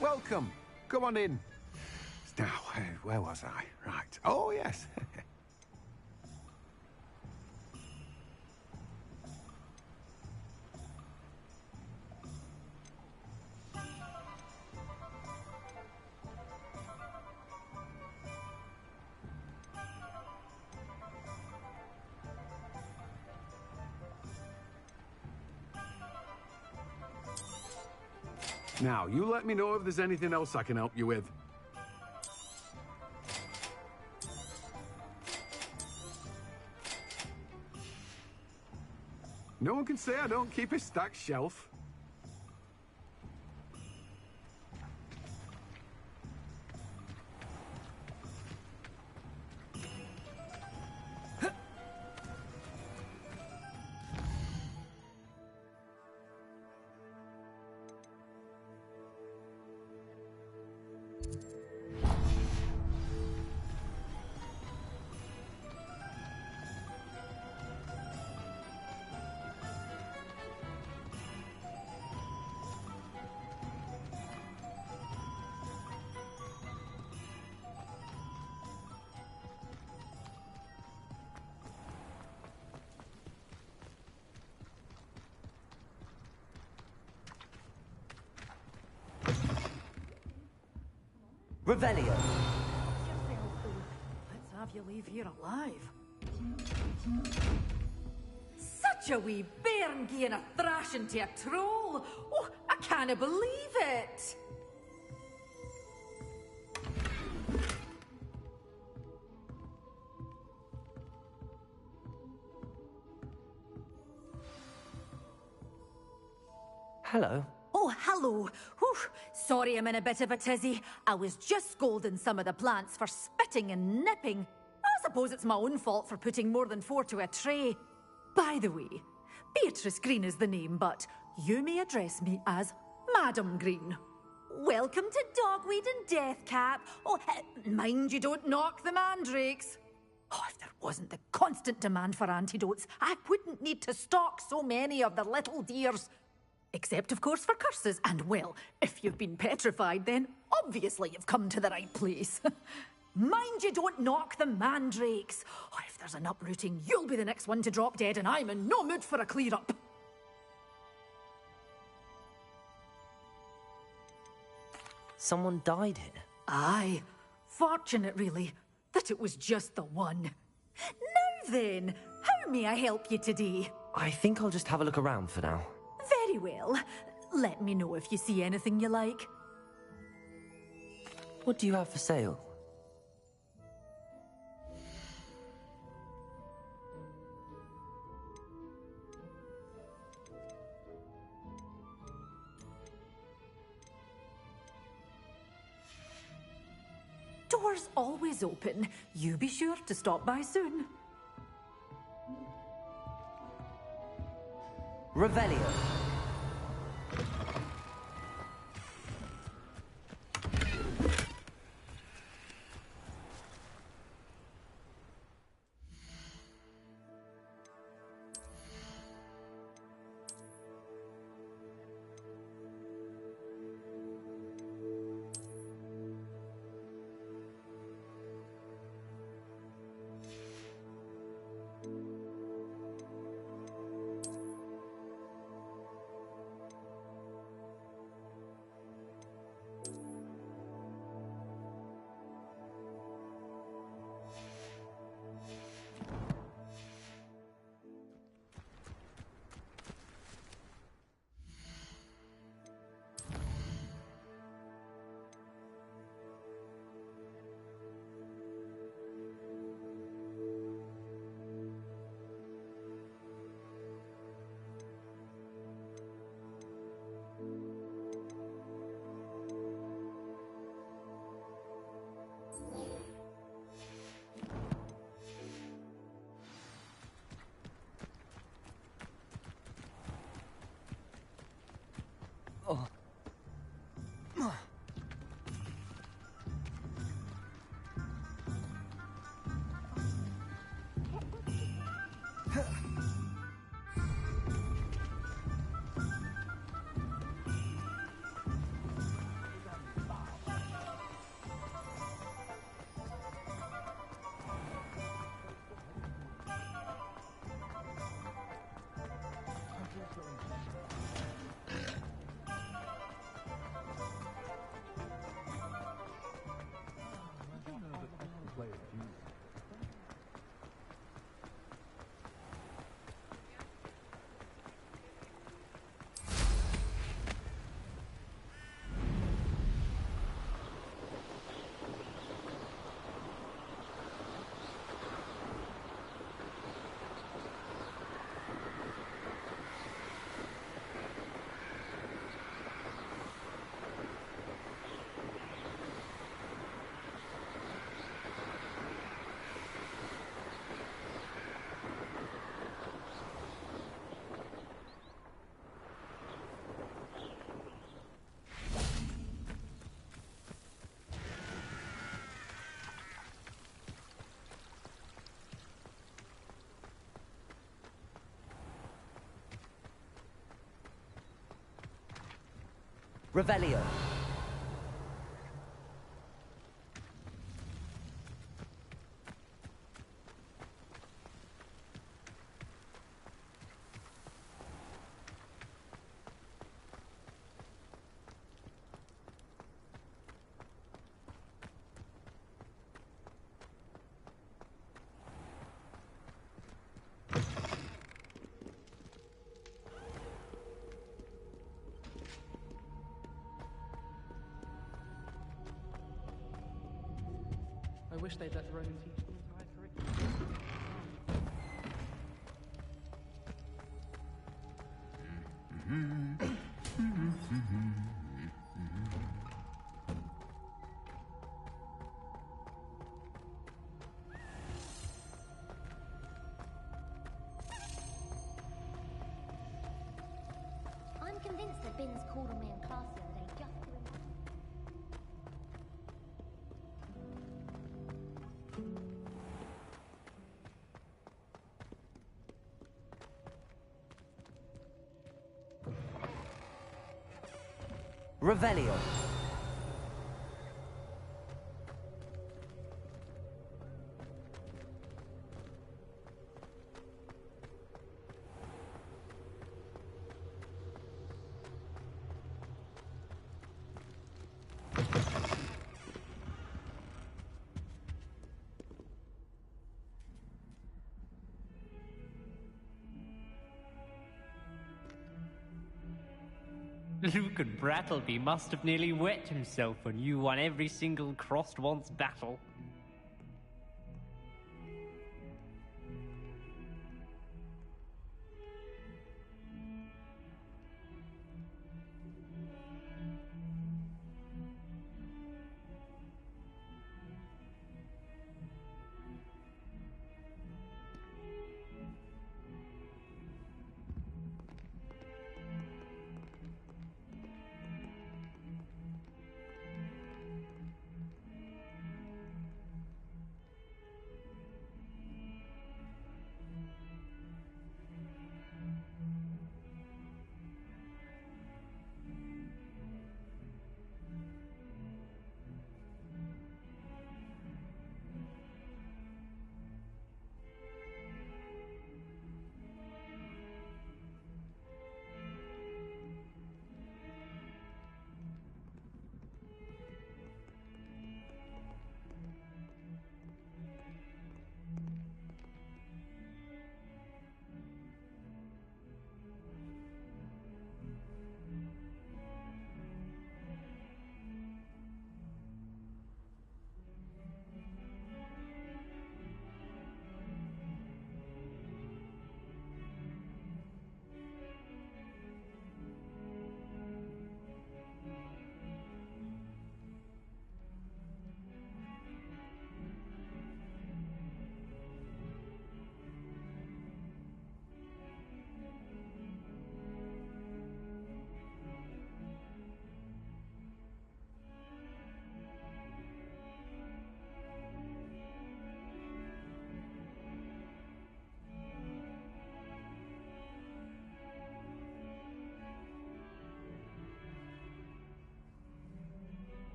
[SPEAKER 8] Welcome. Come on in. Now, where was I? Right. Oh, yes. Now, you let me know if there's anything else I can help you with. No one can say I don't keep a stacked shelf.
[SPEAKER 1] Revelio.
[SPEAKER 9] Let's have you leave here alive. Such a wee bairn gieing a thrashing to a troll. Oh, I can't believe it.
[SPEAKER 1] Hello.
[SPEAKER 9] Oh, hello. Whew. Sorry I'm in a bit of a tizzy. I was just scolding some of the plants for spitting and nipping. I suppose it's my own fault for putting more than 4 to a tray. By the way, Beatrice Green is the name, but you may address me as Madam Green. Welcome to Dogweed and Deathcap. Oh, mind you don't knock the mandrakes. Oh, if there wasn't the constant demand for antidotes, I wouldn't need to stock so many of the little dears. Except, of course, for curses. And, well, if you've been petrified, then obviously you've come to the right place. Mind you don't knock the mandrakes. Oh, if there's an uprooting, you'll be the next one to drop dead, and I'm in no mood for a clear-up.
[SPEAKER 1] Someone died here.
[SPEAKER 9] Aye. Fortunate, really, that it was just the one. Now then, how may I help you today?
[SPEAKER 1] I think I'll just have a look around for now.
[SPEAKER 9] Very well. Let me know if you see anything you like.
[SPEAKER 1] What do you have for sale?
[SPEAKER 9] Doors always open. You be sure to stop by soon.
[SPEAKER 1] Revelio. Revelio.
[SPEAKER 2] I wish they'd let the Roman teach the entire curriculum.
[SPEAKER 10] I'm convinced that Binns called on me in class the other day just to remind me.
[SPEAKER 1] Revelio.
[SPEAKER 5] Lucan Brattleby must have nearly wet himself when you won every single crossed once battle.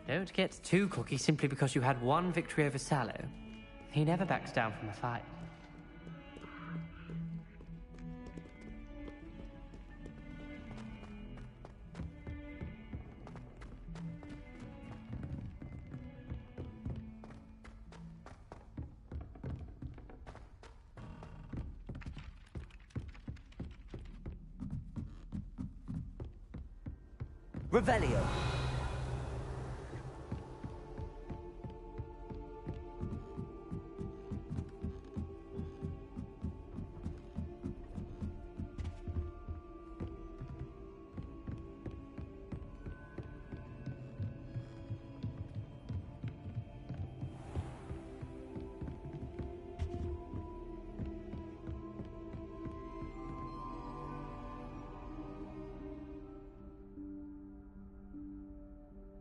[SPEAKER 5] Don't get too cocky simply because you had one victory over Sallow. He never backs down from a fight.
[SPEAKER 1] Revelio.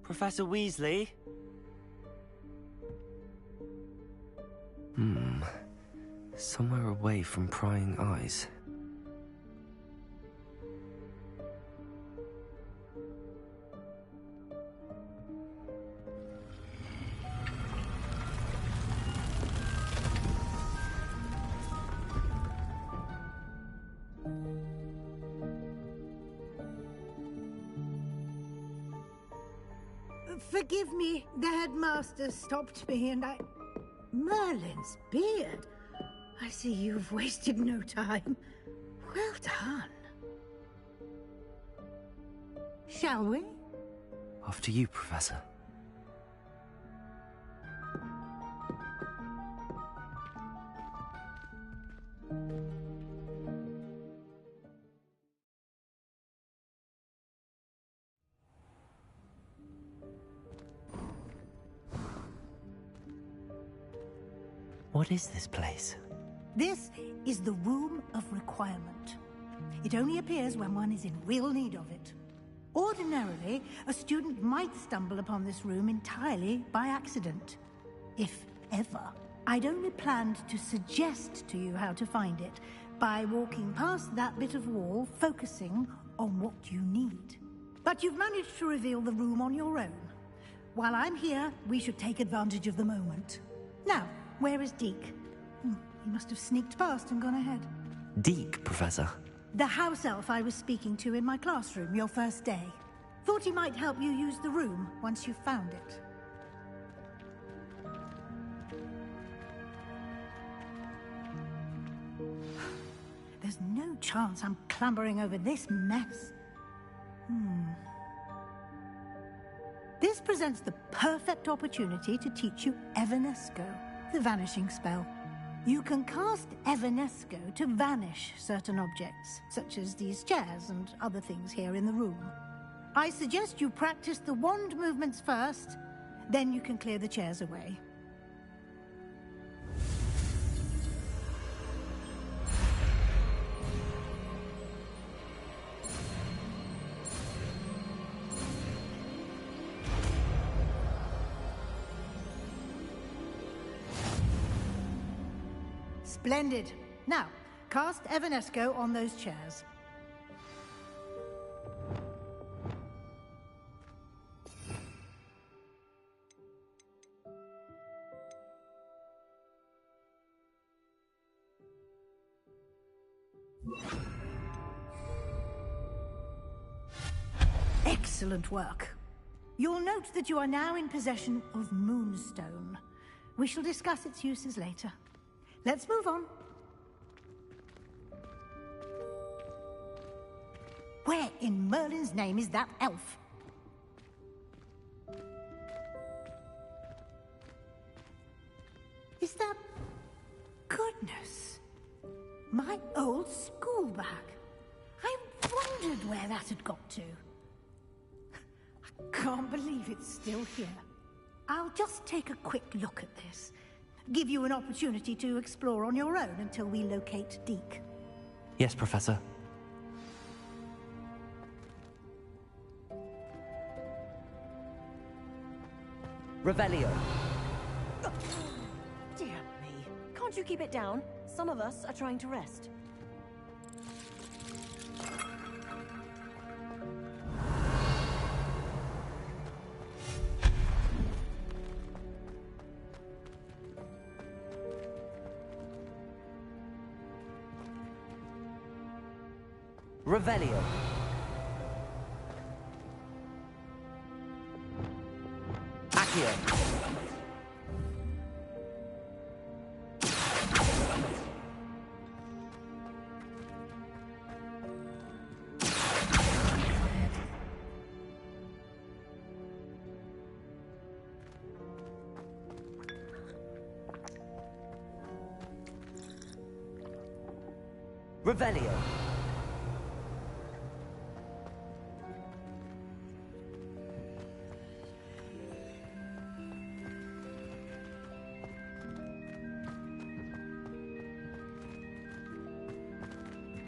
[SPEAKER 1] Professor Weasley? Somewhere away from prying eyes.
[SPEAKER 11] Forgive me, the headmaster stopped me and I... Merlin's beard. I see you've wasted no time. Well done. Shall we?
[SPEAKER 1] After you, Professor. What is this place?
[SPEAKER 11] This is the Room of Requirement. It only appears when one is in real need of it. Ordinarily, a student might stumble upon this room entirely by accident. If ever. I'd only planned to suggest to you how to find it by walking past that bit of wall, focusing on what you need. But you've managed to reveal the room on your own. While I'm here, we should take advantage of the moment. Now, where is Deke? He must have sneaked past and gone ahead.
[SPEAKER 1] Deke, Professor.
[SPEAKER 11] The house elf I was speaking to in my classroom your first day. Thought he might help you use the room once you've found it. There's no chance I'm clambering over this mess. This presents the perfect opportunity to teach you Evanesco, the vanishing spell. You can cast Evanesco to vanish certain objects, such as these chairs and other things here in the room. I suggest you practice the wand movements first, then you can clear the chairs away. Splendid. Now, cast Evanesco on those chairs. Excellent work. You'll note that you are now in possession of Moonstone. We shall discuss its uses later. Let's move on. Where in Merlin's name is that elf? Is that... Goodness. My old school bag. I wondered where that had got to. I can't believe it's still here. I'll just take a quick look at this. Give you an opportunity to explore on your own until we locate Deke.
[SPEAKER 1] Yes, Professor. Revelio.
[SPEAKER 12] Oh, dear me. Can't you keep it down? Some of us are trying to rest.
[SPEAKER 1] Revelio. Accio. Revelio.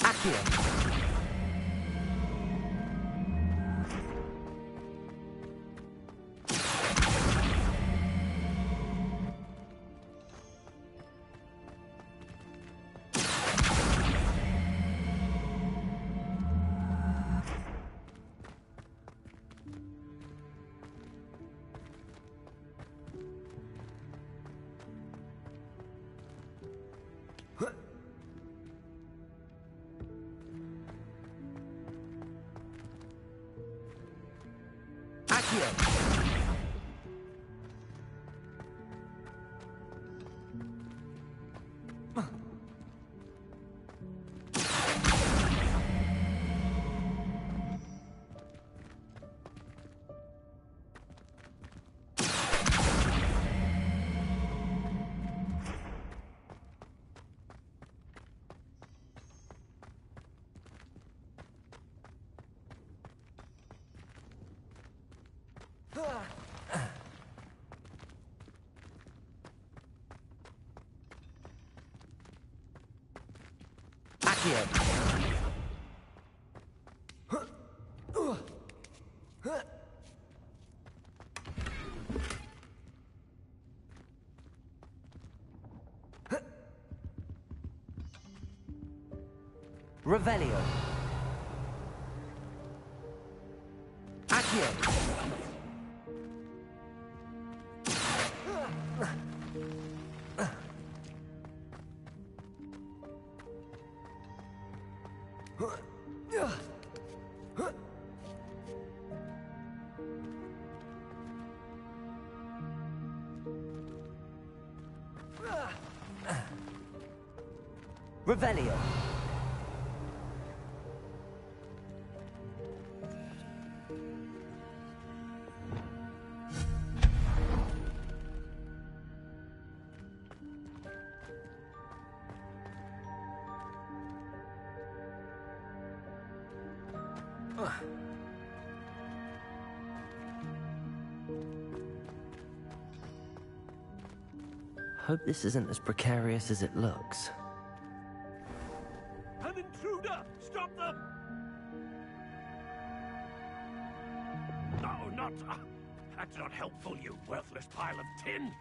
[SPEAKER 1] Accio. Revelio. Accio. Revelio. Hope this isn't as precarious as it looks.
[SPEAKER 13] An intruder! Stop them! No, not... that's not helpful, you worthless pile of tin!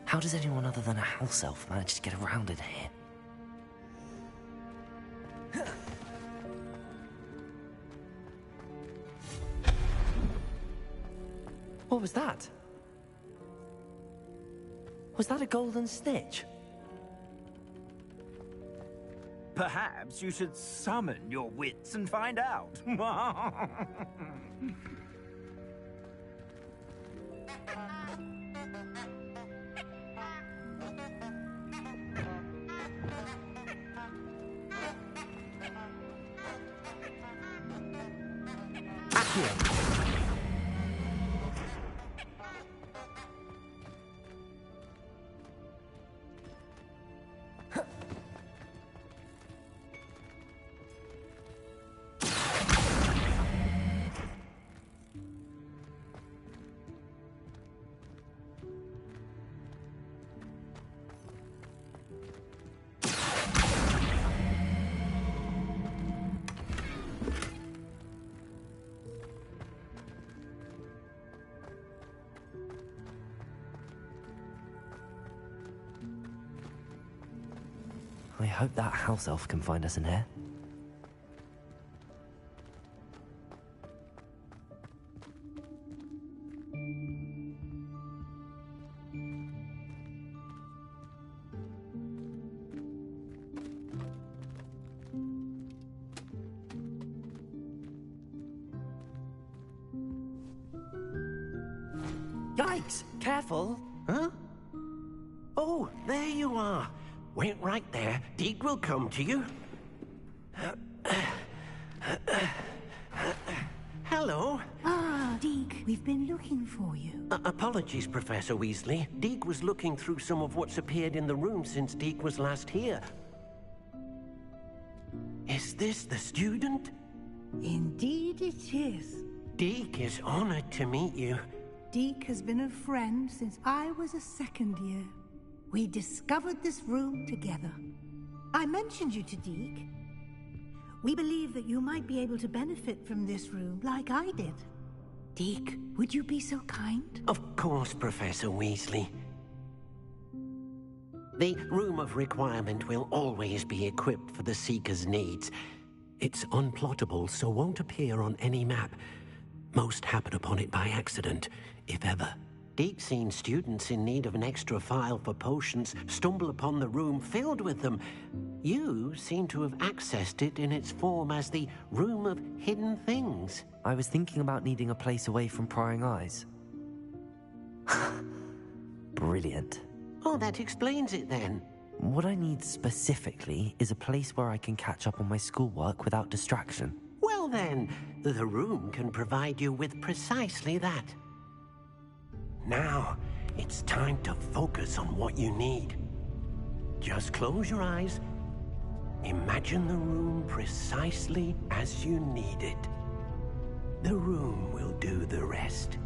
[SPEAKER 1] How does anyone other than a house elf manage to get around in here? What was that? Was that a golden snitch?
[SPEAKER 13] Perhaps you should summon your wits and find out.
[SPEAKER 1] I hope that house elf can find us in here.
[SPEAKER 14] Yikes! Careful! Huh? Oh, there you are. Wait right there. Deke will come to you. Hello.
[SPEAKER 11] Ah, Deke, we've been looking for you.
[SPEAKER 14] Apologies, Professor Weasley. Deke was looking through some of what's appeared in the room since Deke was last here. Is this the student?
[SPEAKER 11] Indeed it is.
[SPEAKER 14] Deke is honored to meet you.
[SPEAKER 11] Deke has been a friend since I was a second year. We discovered this room together. I mentioned you to Deke. We believe that you might be able to benefit from this room like I did. Deke, would you be so kind?
[SPEAKER 14] Of course, Professor Weasley. The Room of Requirement will always be equipped for the Seeker's needs. It's unplottable, so won't appear on any map. Most happen upon it by accident, if ever. Deke's seen students in need of an extra file for potions stumble upon the room filled with them. You seem to have accessed it in its form as the Room of Hidden Things.
[SPEAKER 1] I was thinking about needing a place away from prying eyes. Brilliant.
[SPEAKER 14] Oh, that explains it then.
[SPEAKER 1] What I need specifically is a place where I can catch up on my schoolwork without distraction.
[SPEAKER 14] Well then, the room can provide you with precisely that. Now, it's time to focus on what you need. Just close your eyes. Imagine the room precisely as you need it. The room will do the rest.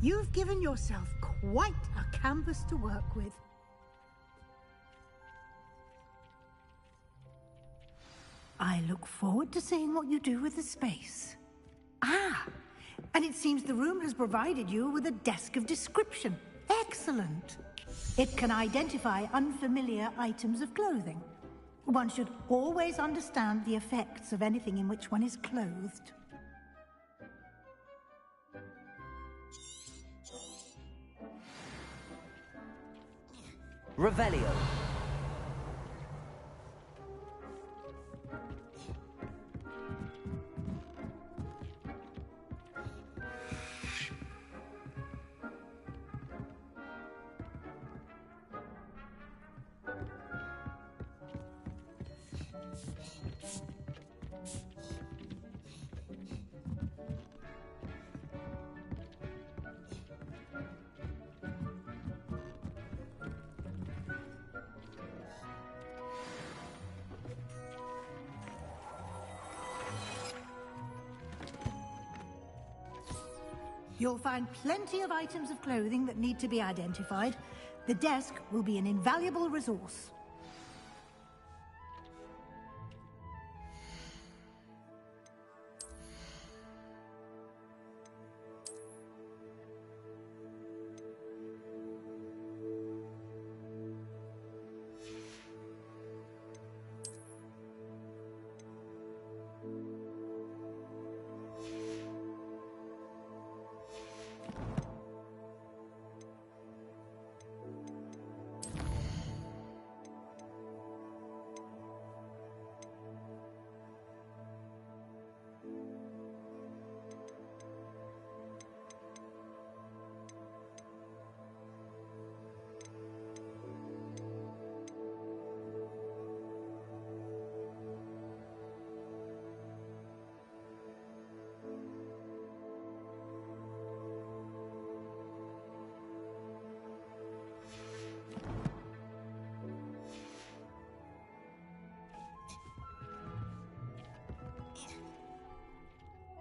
[SPEAKER 11] You've given yourself quite a canvas to work with. I look forward to seeing what you do with the space. Ah, and it seems the room has provided you with a desk of description. Excellent. It can identify unfamiliar items of clothing. One should always understand the effects of anything in which one is clothed.
[SPEAKER 1] Revelio.
[SPEAKER 11] You'll find plenty of items of clothing that need to be identified. The desk will be an invaluable resource.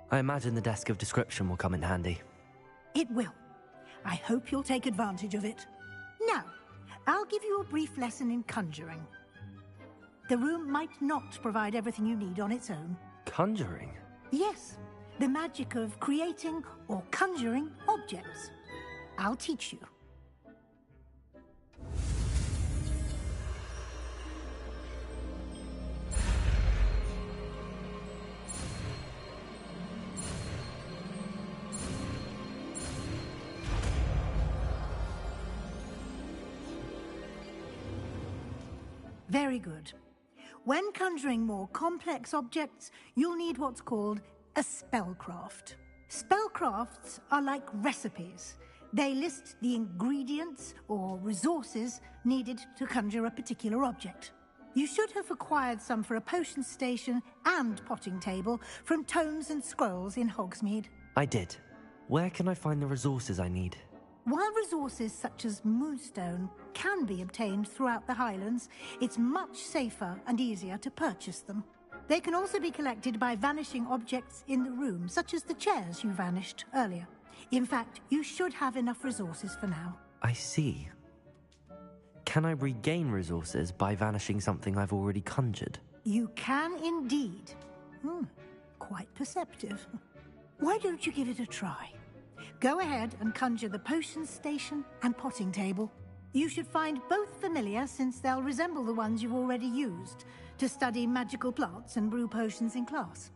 [SPEAKER 1] I imagine the desk of description will come in handy.
[SPEAKER 11] It will. I hope you'll take advantage of it. Now, I'll give you a brief lesson in conjuring. The room might not provide everything you need on its own.
[SPEAKER 1] Conjuring?
[SPEAKER 11] Yes, the magic of creating or conjuring objects. I'll teach you. Very good. When conjuring more complex objects, you'll need what's called a spellcraft. Spellcrafts are like recipes. They list the ingredients or resources needed to conjure a particular object. You should have acquired some for a potion station and potting table from tomes and scrolls in Hogsmeade.
[SPEAKER 1] I did. Where can I find the resources I need?
[SPEAKER 11] While resources such as moonstone can be obtained throughout the Highlands, it's much safer and easier to purchase them. They can also be collected by vanishing objects in the room, such as the chairs you vanished earlier. In fact, you should have enough resources for now.
[SPEAKER 1] I see. Can I regain resources by vanishing something I've already conjured?
[SPEAKER 11] You can indeed. Quite perceptive. Why don't you give it a try? Go ahead and conjure the potion station and potting table. You should find both familiar, since they'll resemble the ones you've already used to study magical plants and brew potions in class.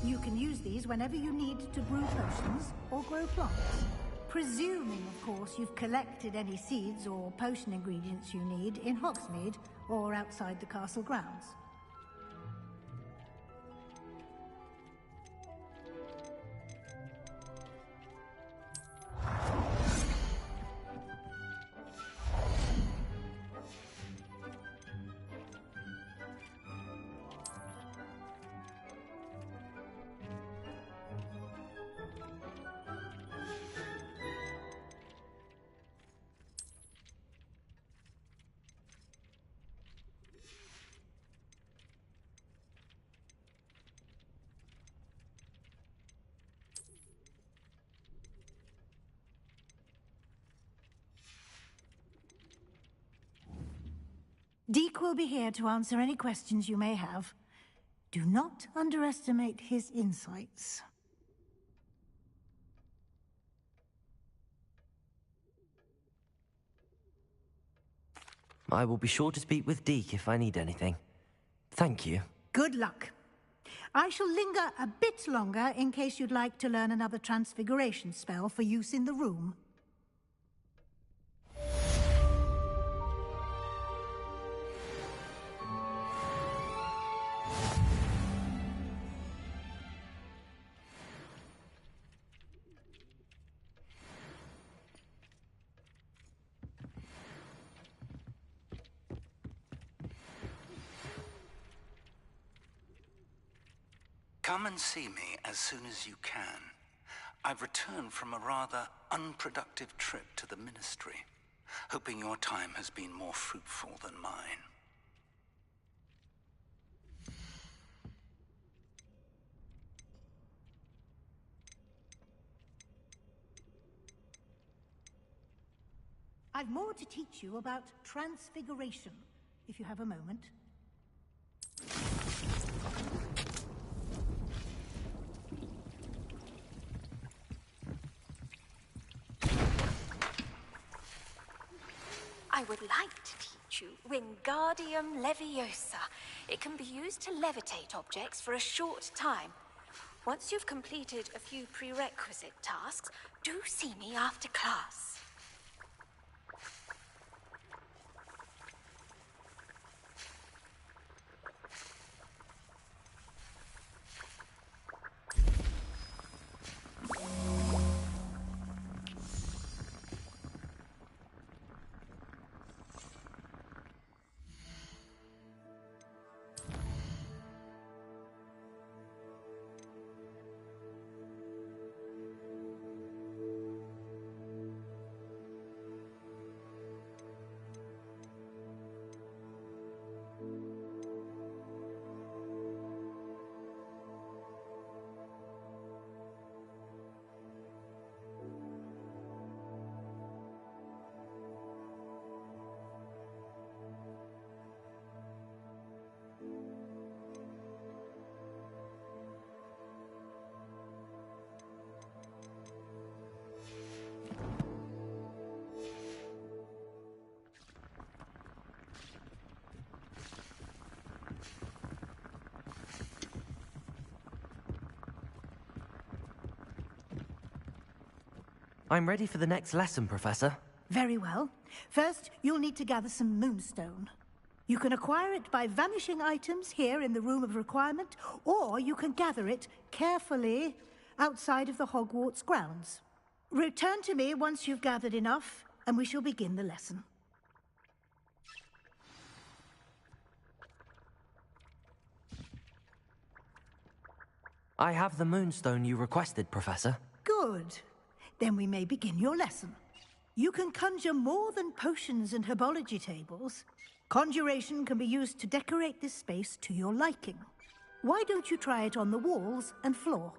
[SPEAKER 11] You can use these whenever you need to brew potions or grow plants. Presuming, of course, you've collected any seeds or potion ingredients you need in Hogsmeade or outside the castle grounds. Deke will be here to answer any questions you may have. Do not underestimate his insights.
[SPEAKER 1] I will be sure to speak with Deke if I need anything. Thank you.
[SPEAKER 11] Good luck. I shall linger a bit longer in case you'd like to learn another transfiguration spell for use in the room.
[SPEAKER 15] Come and see me as soon as you can. I've returned from a rather unproductive trip to the Ministry, hoping your time has been more fruitful than mine.
[SPEAKER 11] I've more to teach you about transfiguration, if you have a moment.
[SPEAKER 16] I would like to teach you Wingardium Leviosa. It can be used to levitate objects for a short time. Once you've completed a few prerequisite tasks, do see me after class.
[SPEAKER 1] I'm ready for the next lesson, Professor.
[SPEAKER 11] Very well. First, you'll need to gather some moonstone. You can acquire it by vanishing items here in the Room of Requirement, or you can gather it carefully outside of the Hogwarts grounds. Return to me once you've gathered enough, and we shall begin the lesson.
[SPEAKER 1] I have the moonstone you requested, Professor.
[SPEAKER 11] Good. Then we may begin your lesson. You can conjure more than potions and herbology tables. Conjuration can be used to decorate this space to your liking. Why don't you try it on the walls and floor?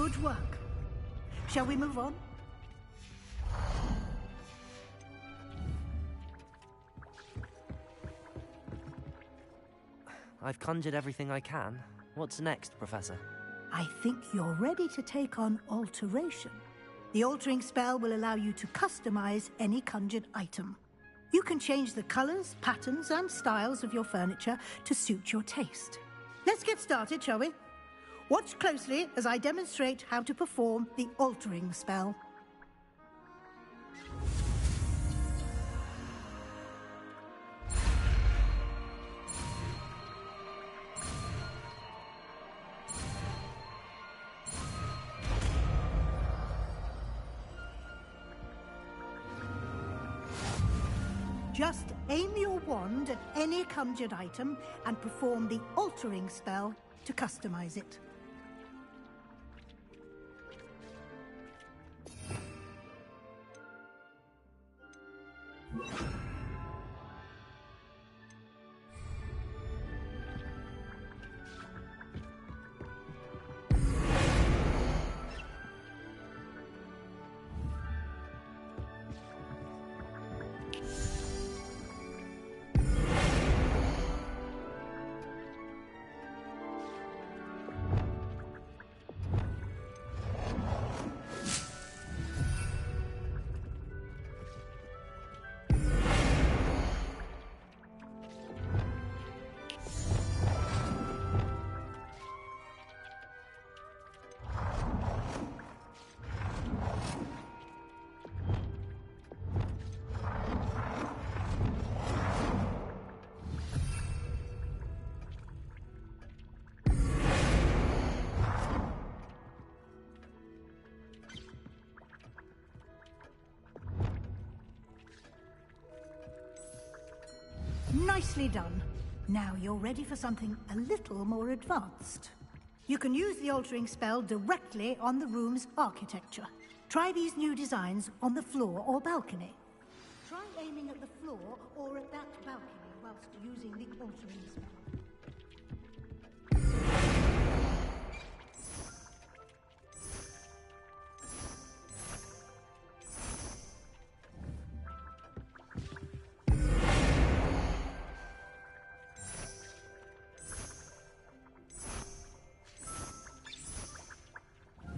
[SPEAKER 11] Good work. Shall we move on?
[SPEAKER 1] I've conjured everything I can. What's next, Professor?
[SPEAKER 11] I think you're ready to take on alteration. The altering spell will allow you to customize any conjured item. You can change the colors, patterns, and styles of your furniture to suit your taste. Let's get started, shall we? Watch closely as I demonstrate how to perform the altering spell. Just aim your wand at any conjured item and perform the altering spell to customize it. Nicely done. Now you're ready for something a little more advanced. You can use the altering spell directly on the room's architecture. Try these new designs on the floor or balcony. Try aiming at the floor or at that balcony whilst using the altering spell.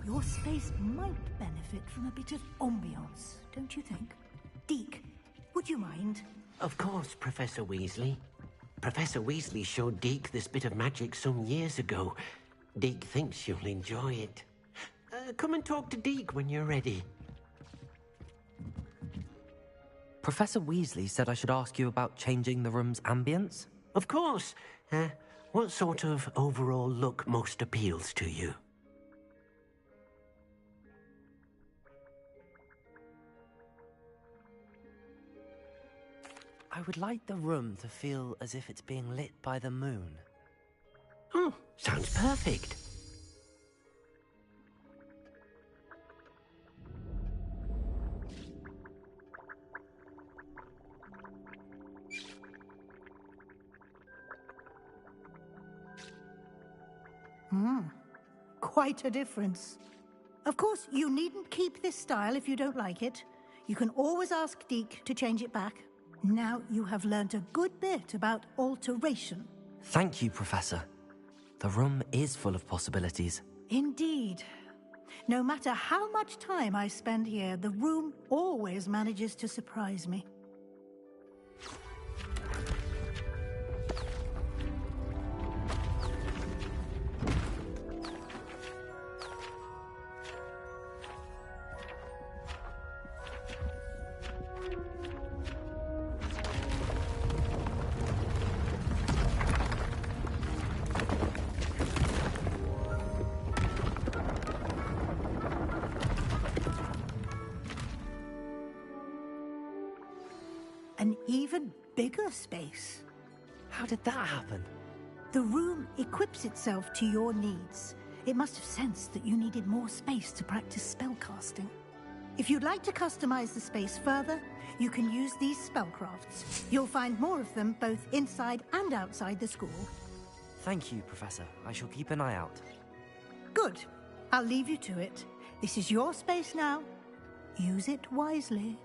[SPEAKER 11] Your space might benefit from a bit of ambiance, don't you think? Deke, would you mind?
[SPEAKER 14] Of course, Professor Weasley. Professor Weasley showed Deke this bit of magic some years ago. Deke thinks you'll enjoy it. Come and talk to Deke when you're ready.
[SPEAKER 1] Professor Weasley said I should ask you about changing the room's ambience?
[SPEAKER 14] Of course. What sort of overall look most appeals to you?
[SPEAKER 1] I would like the room to feel as if it's being lit by the moon.
[SPEAKER 14] Oh, sounds perfect.
[SPEAKER 11] Quite a difference. Of course, you needn't keep this style if you don't like it. You can always ask Deke to change it back. Now you have learnt a good bit about alteration.
[SPEAKER 1] Thank you, Professor. The room is full of possibilities.
[SPEAKER 11] Indeed. No matter how much time I spend here, the room always manages to surprise me. An even bigger space.
[SPEAKER 1] How did that happen?
[SPEAKER 11] The room equips itself to your needs. It must have sensed that you needed more space to practice spellcasting. If you'd like to customize the space further, you can use these spellcrafts. You'll find more of them both inside and outside the school.
[SPEAKER 1] Thank you, Professor. I shall keep an eye out.
[SPEAKER 11] Good. I'll leave you to it. This is your space now. Use it wisely.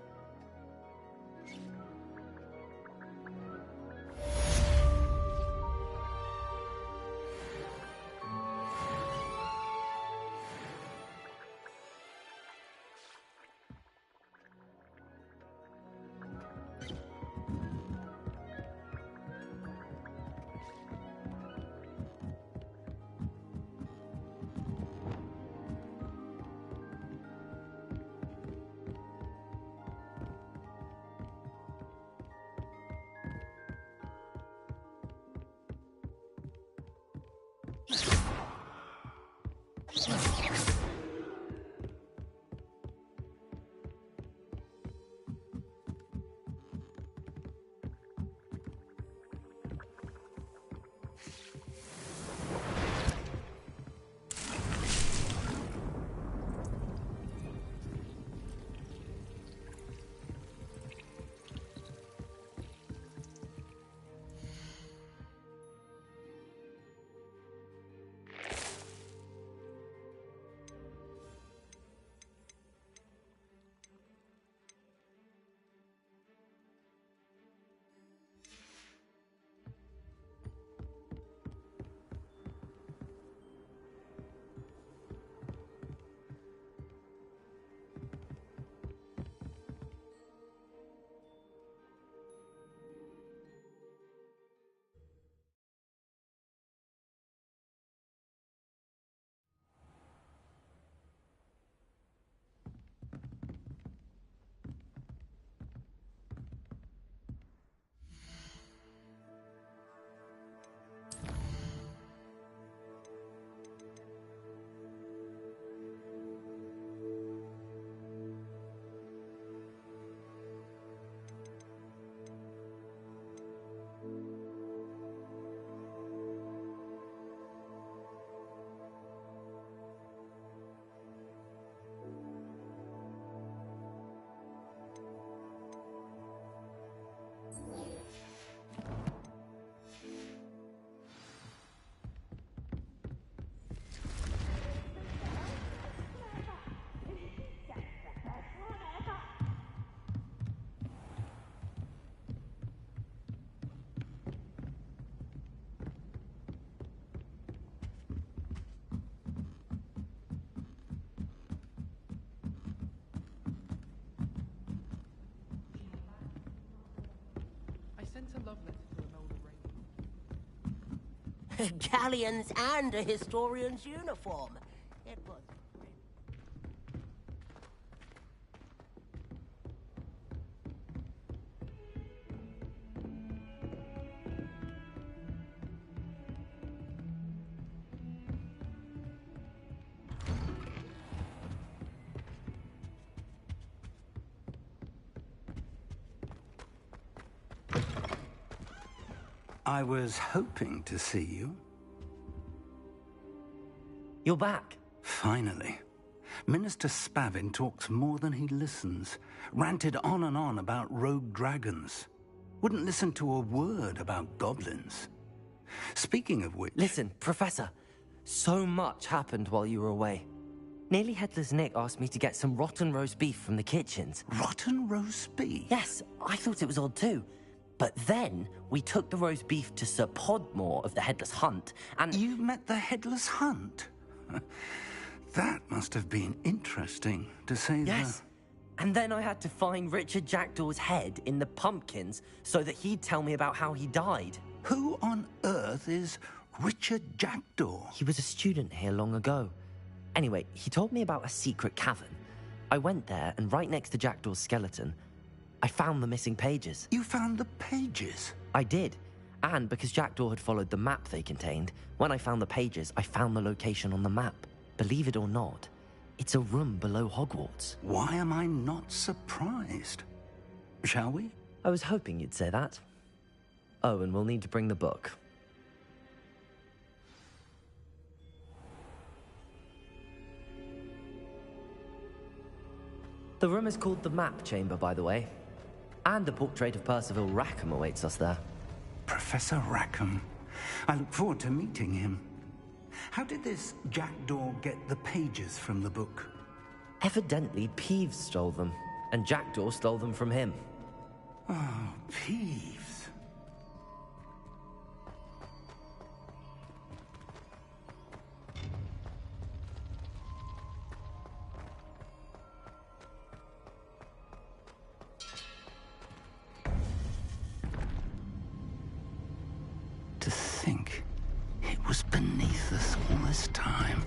[SPEAKER 17] Galleons and a historian's uniform. It was...
[SPEAKER 15] I was hoping to see you.
[SPEAKER 1] You're back.
[SPEAKER 15] Finally. Minister Spavin talks more than he listens. Ranted on and on about rogue dragons. Wouldn't listen to a word about goblins. Speaking of which...
[SPEAKER 1] Listen, Professor. So much happened while you were away. Nearly Headless Nick asked me to get some rotten roast beef from the kitchens.
[SPEAKER 15] Rotten roast beef?
[SPEAKER 1] Yes, I thought it was odd too. But then, we took the roast beef to Sir Podmore of the Headless Hunt, and...
[SPEAKER 15] You met the Headless Hunt? That must have been interesting, to say the...
[SPEAKER 1] Yes. And then I had to find Richard Jackdaw's head in the pumpkins so that he'd tell me about how he died.
[SPEAKER 15] Who on earth is Richard Jackdaw?
[SPEAKER 1] He was a student here long ago. Anyway, he told me about a secret cavern. I went there, and right next to Jackdaw's skeleton, I found the missing pages.
[SPEAKER 15] You found the pages?
[SPEAKER 1] I did. And because Jackdaw had followed the map they contained, when I found the pages, I found the location on the map. Believe it or not, it's a room below Hogwarts.
[SPEAKER 15] Why am I not surprised? Shall we?
[SPEAKER 1] I was hoping you'd say that. Oh, and we'll need to bring the book. The room is called the Map Chamber, by the way. And a portrait of Percival Rackham awaits us there.
[SPEAKER 15] Professor Rackham. I look forward to meeting him. How did this jackdaw get the pages from the book?
[SPEAKER 1] Evidently, Peeves stole them, and Jackdaw stole them from him.
[SPEAKER 15] Oh, Peeves. To think it was beneath us all this time.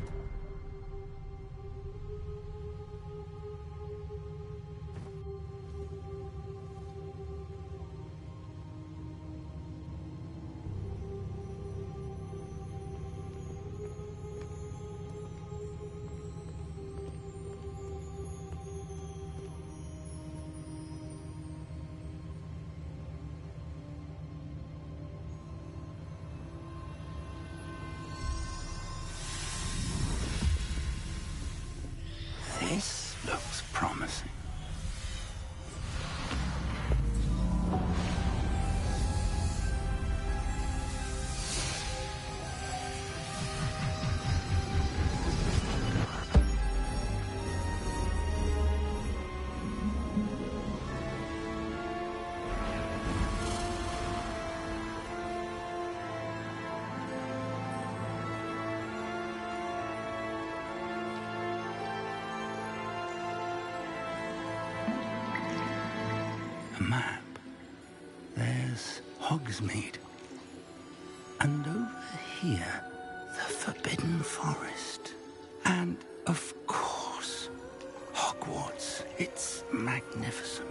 [SPEAKER 15] This looks promising. A map. There's Hogsmeade. And over here, the Forbidden Forest. And, of course, Hogwarts. It's magnificent.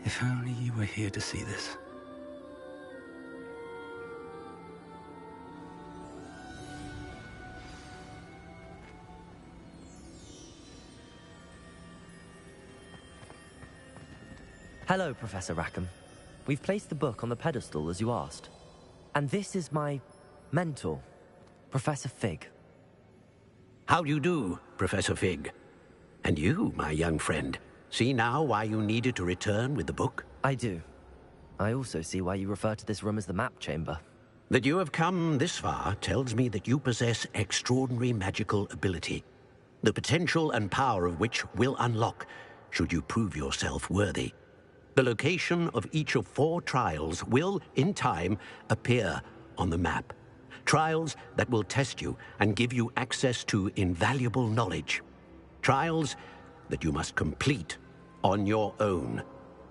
[SPEAKER 15] If only you were here to see this.
[SPEAKER 1] Hello, Professor Rackham. We've placed the book on the pedestal as you asked. And this is my mentor, Professor Fig.
[SPEAKER 14] How do you do, Professor Fig? And you, my young friend, see now why you needed to return with the book?
[SPEAKER 1] I do. I also see why you refer to this room as the map chamber.
[SPEAKER 14] That you have come this far tells me that you possess extraordinary magical ability, the potential and power of which will unlock should you prove yourself worthy. The location of each of 4 trials will, in time, appear on the map. Trials that will test you and give you access to invaluable knowledge. Trials that you must complete on your own.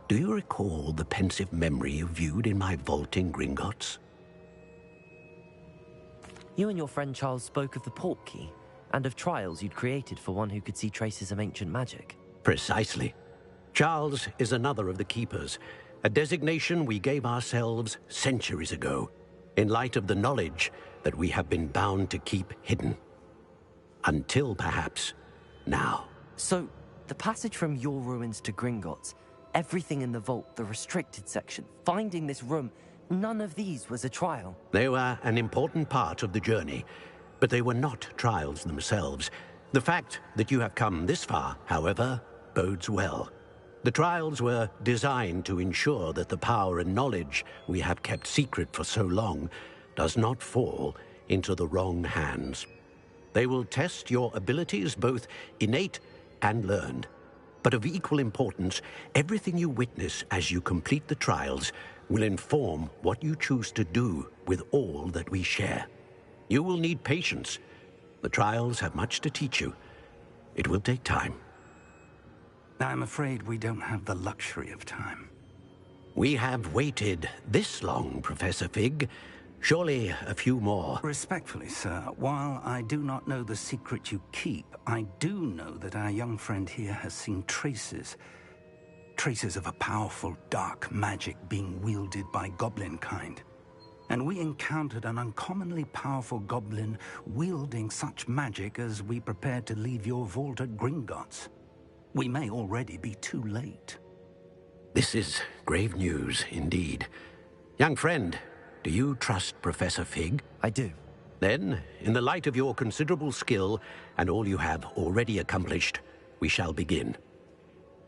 [SPEAKER 14] Do you recall the pensive memory you viewed in my vault in Gringotts?
[SPEAKER 1] You and your friend Charles spoke of the Portkey, and of trials you'd created for one who could see traces of ancient magic.
[SPEAKER 14] Precisely. Charles is another of the Keepers, a designation we gave ourselves centuries ago, in light of the knowledge that we have been bound to keep hidden. Until, perhaps, now.
[SPEAKER 1] So, the passage from your ruins to Gringotts, everything in the vault, the restricted section, finding this room, none of these was a trial.
[SPEAKER 14] They were an important part of the journey, but they were not trials themselves. The fact that you have come this far, however, bodes well. The trials were designed to ensure that the power and knowledge we have kept secret for so long does not fall into the wrong hands. They will test your abilities, both innate and learned. But of equal importance, everything you witness as you complete the trials will inform what you choose to do with all that we share. You will need patience. The trials have much to teach you. It will take time.
[SPEAKER 15] I'm afraid we don't have the luxury of time.
[SPEAKER 14] We have waited this long, Professor Fig. Surely a few more.
[SPEAKER 15] Respectfully, sir, while I do not know the secret you keep, I do know that our young friend here has seen traces of a powerful dark magic being wielded by goblin kind. And we encountered an uncommonly powerful goblin wielding such magic as we prepared to leave your vault at Gringotts. We may already be too late.
[SPEAKER 14] This is grave news indeed. Young friend, do you trust Professor Fig?
[SPEAKER 1] I do.
[SPEAKER 14] Then, in the light of your considerable skill and all you have already accomplished, we shall begin.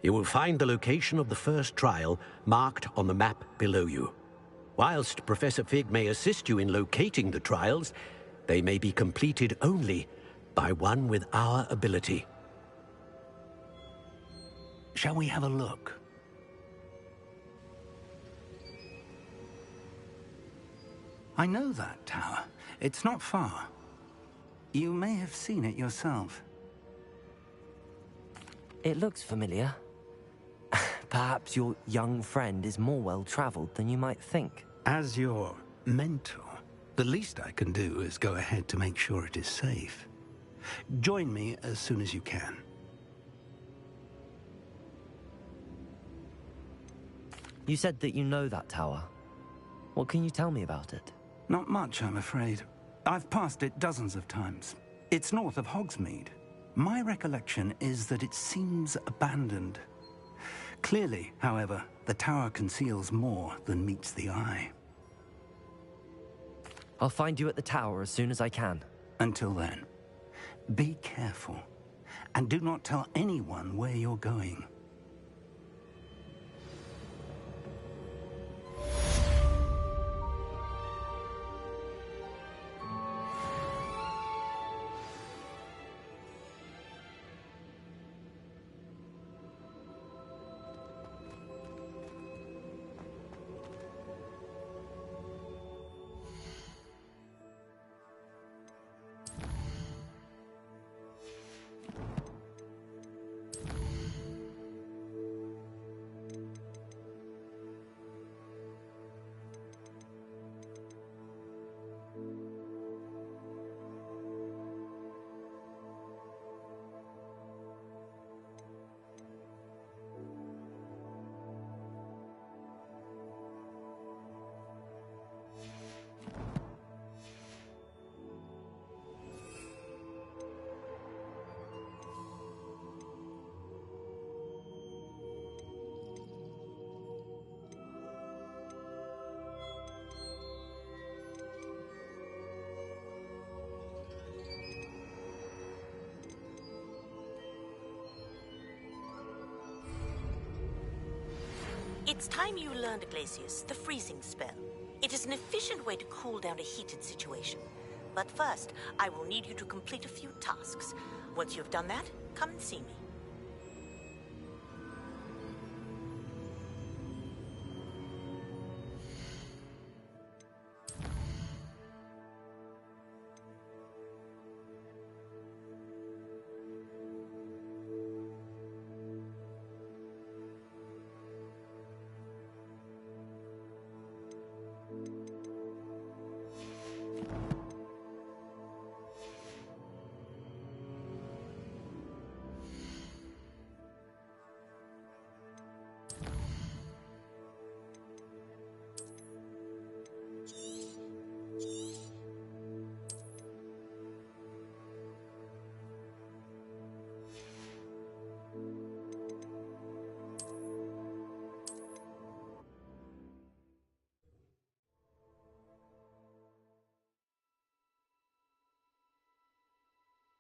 [SPEAKER 14] You will find the location of the first trial marked on the map below you. Whilst Professor Fig may assist you in locating the trials, they may be completed only by one with our ability.
[SPEAKER 15] Shall we have a look? I know that tower. It's not far. You may have seen it yourself.
[SPEAKER 1] It looks familiar. Perhaps your young friend is more well-traveled than you might think.
[SPEAKER 15] As your mentor, the least I can do is go ahead to make sure it is safe. Join me as soon as you can.
[SPEAKER 1] You said that you know that tower. What can you tell me about it?
[SPEAKER 15] Not much, I'm afraid. I've passed it dozens of times. It's north of Hogsmeade. My recollection is that it seems abandoned. Clearly, however, the tower conceals more than meets the eye.
[SPEAKER 1] I'll find you at the tower as soon as I can.
[SPEAKER 15] Until then, be careful, and do not tell anyone where you're going.
[SPEAKER 17] It's time you learned, Glacius, the freezing spell. It is an efficient way to cool down a heated situation. But first, I will need you to complete a few tasks. Once you've done that, come and see me.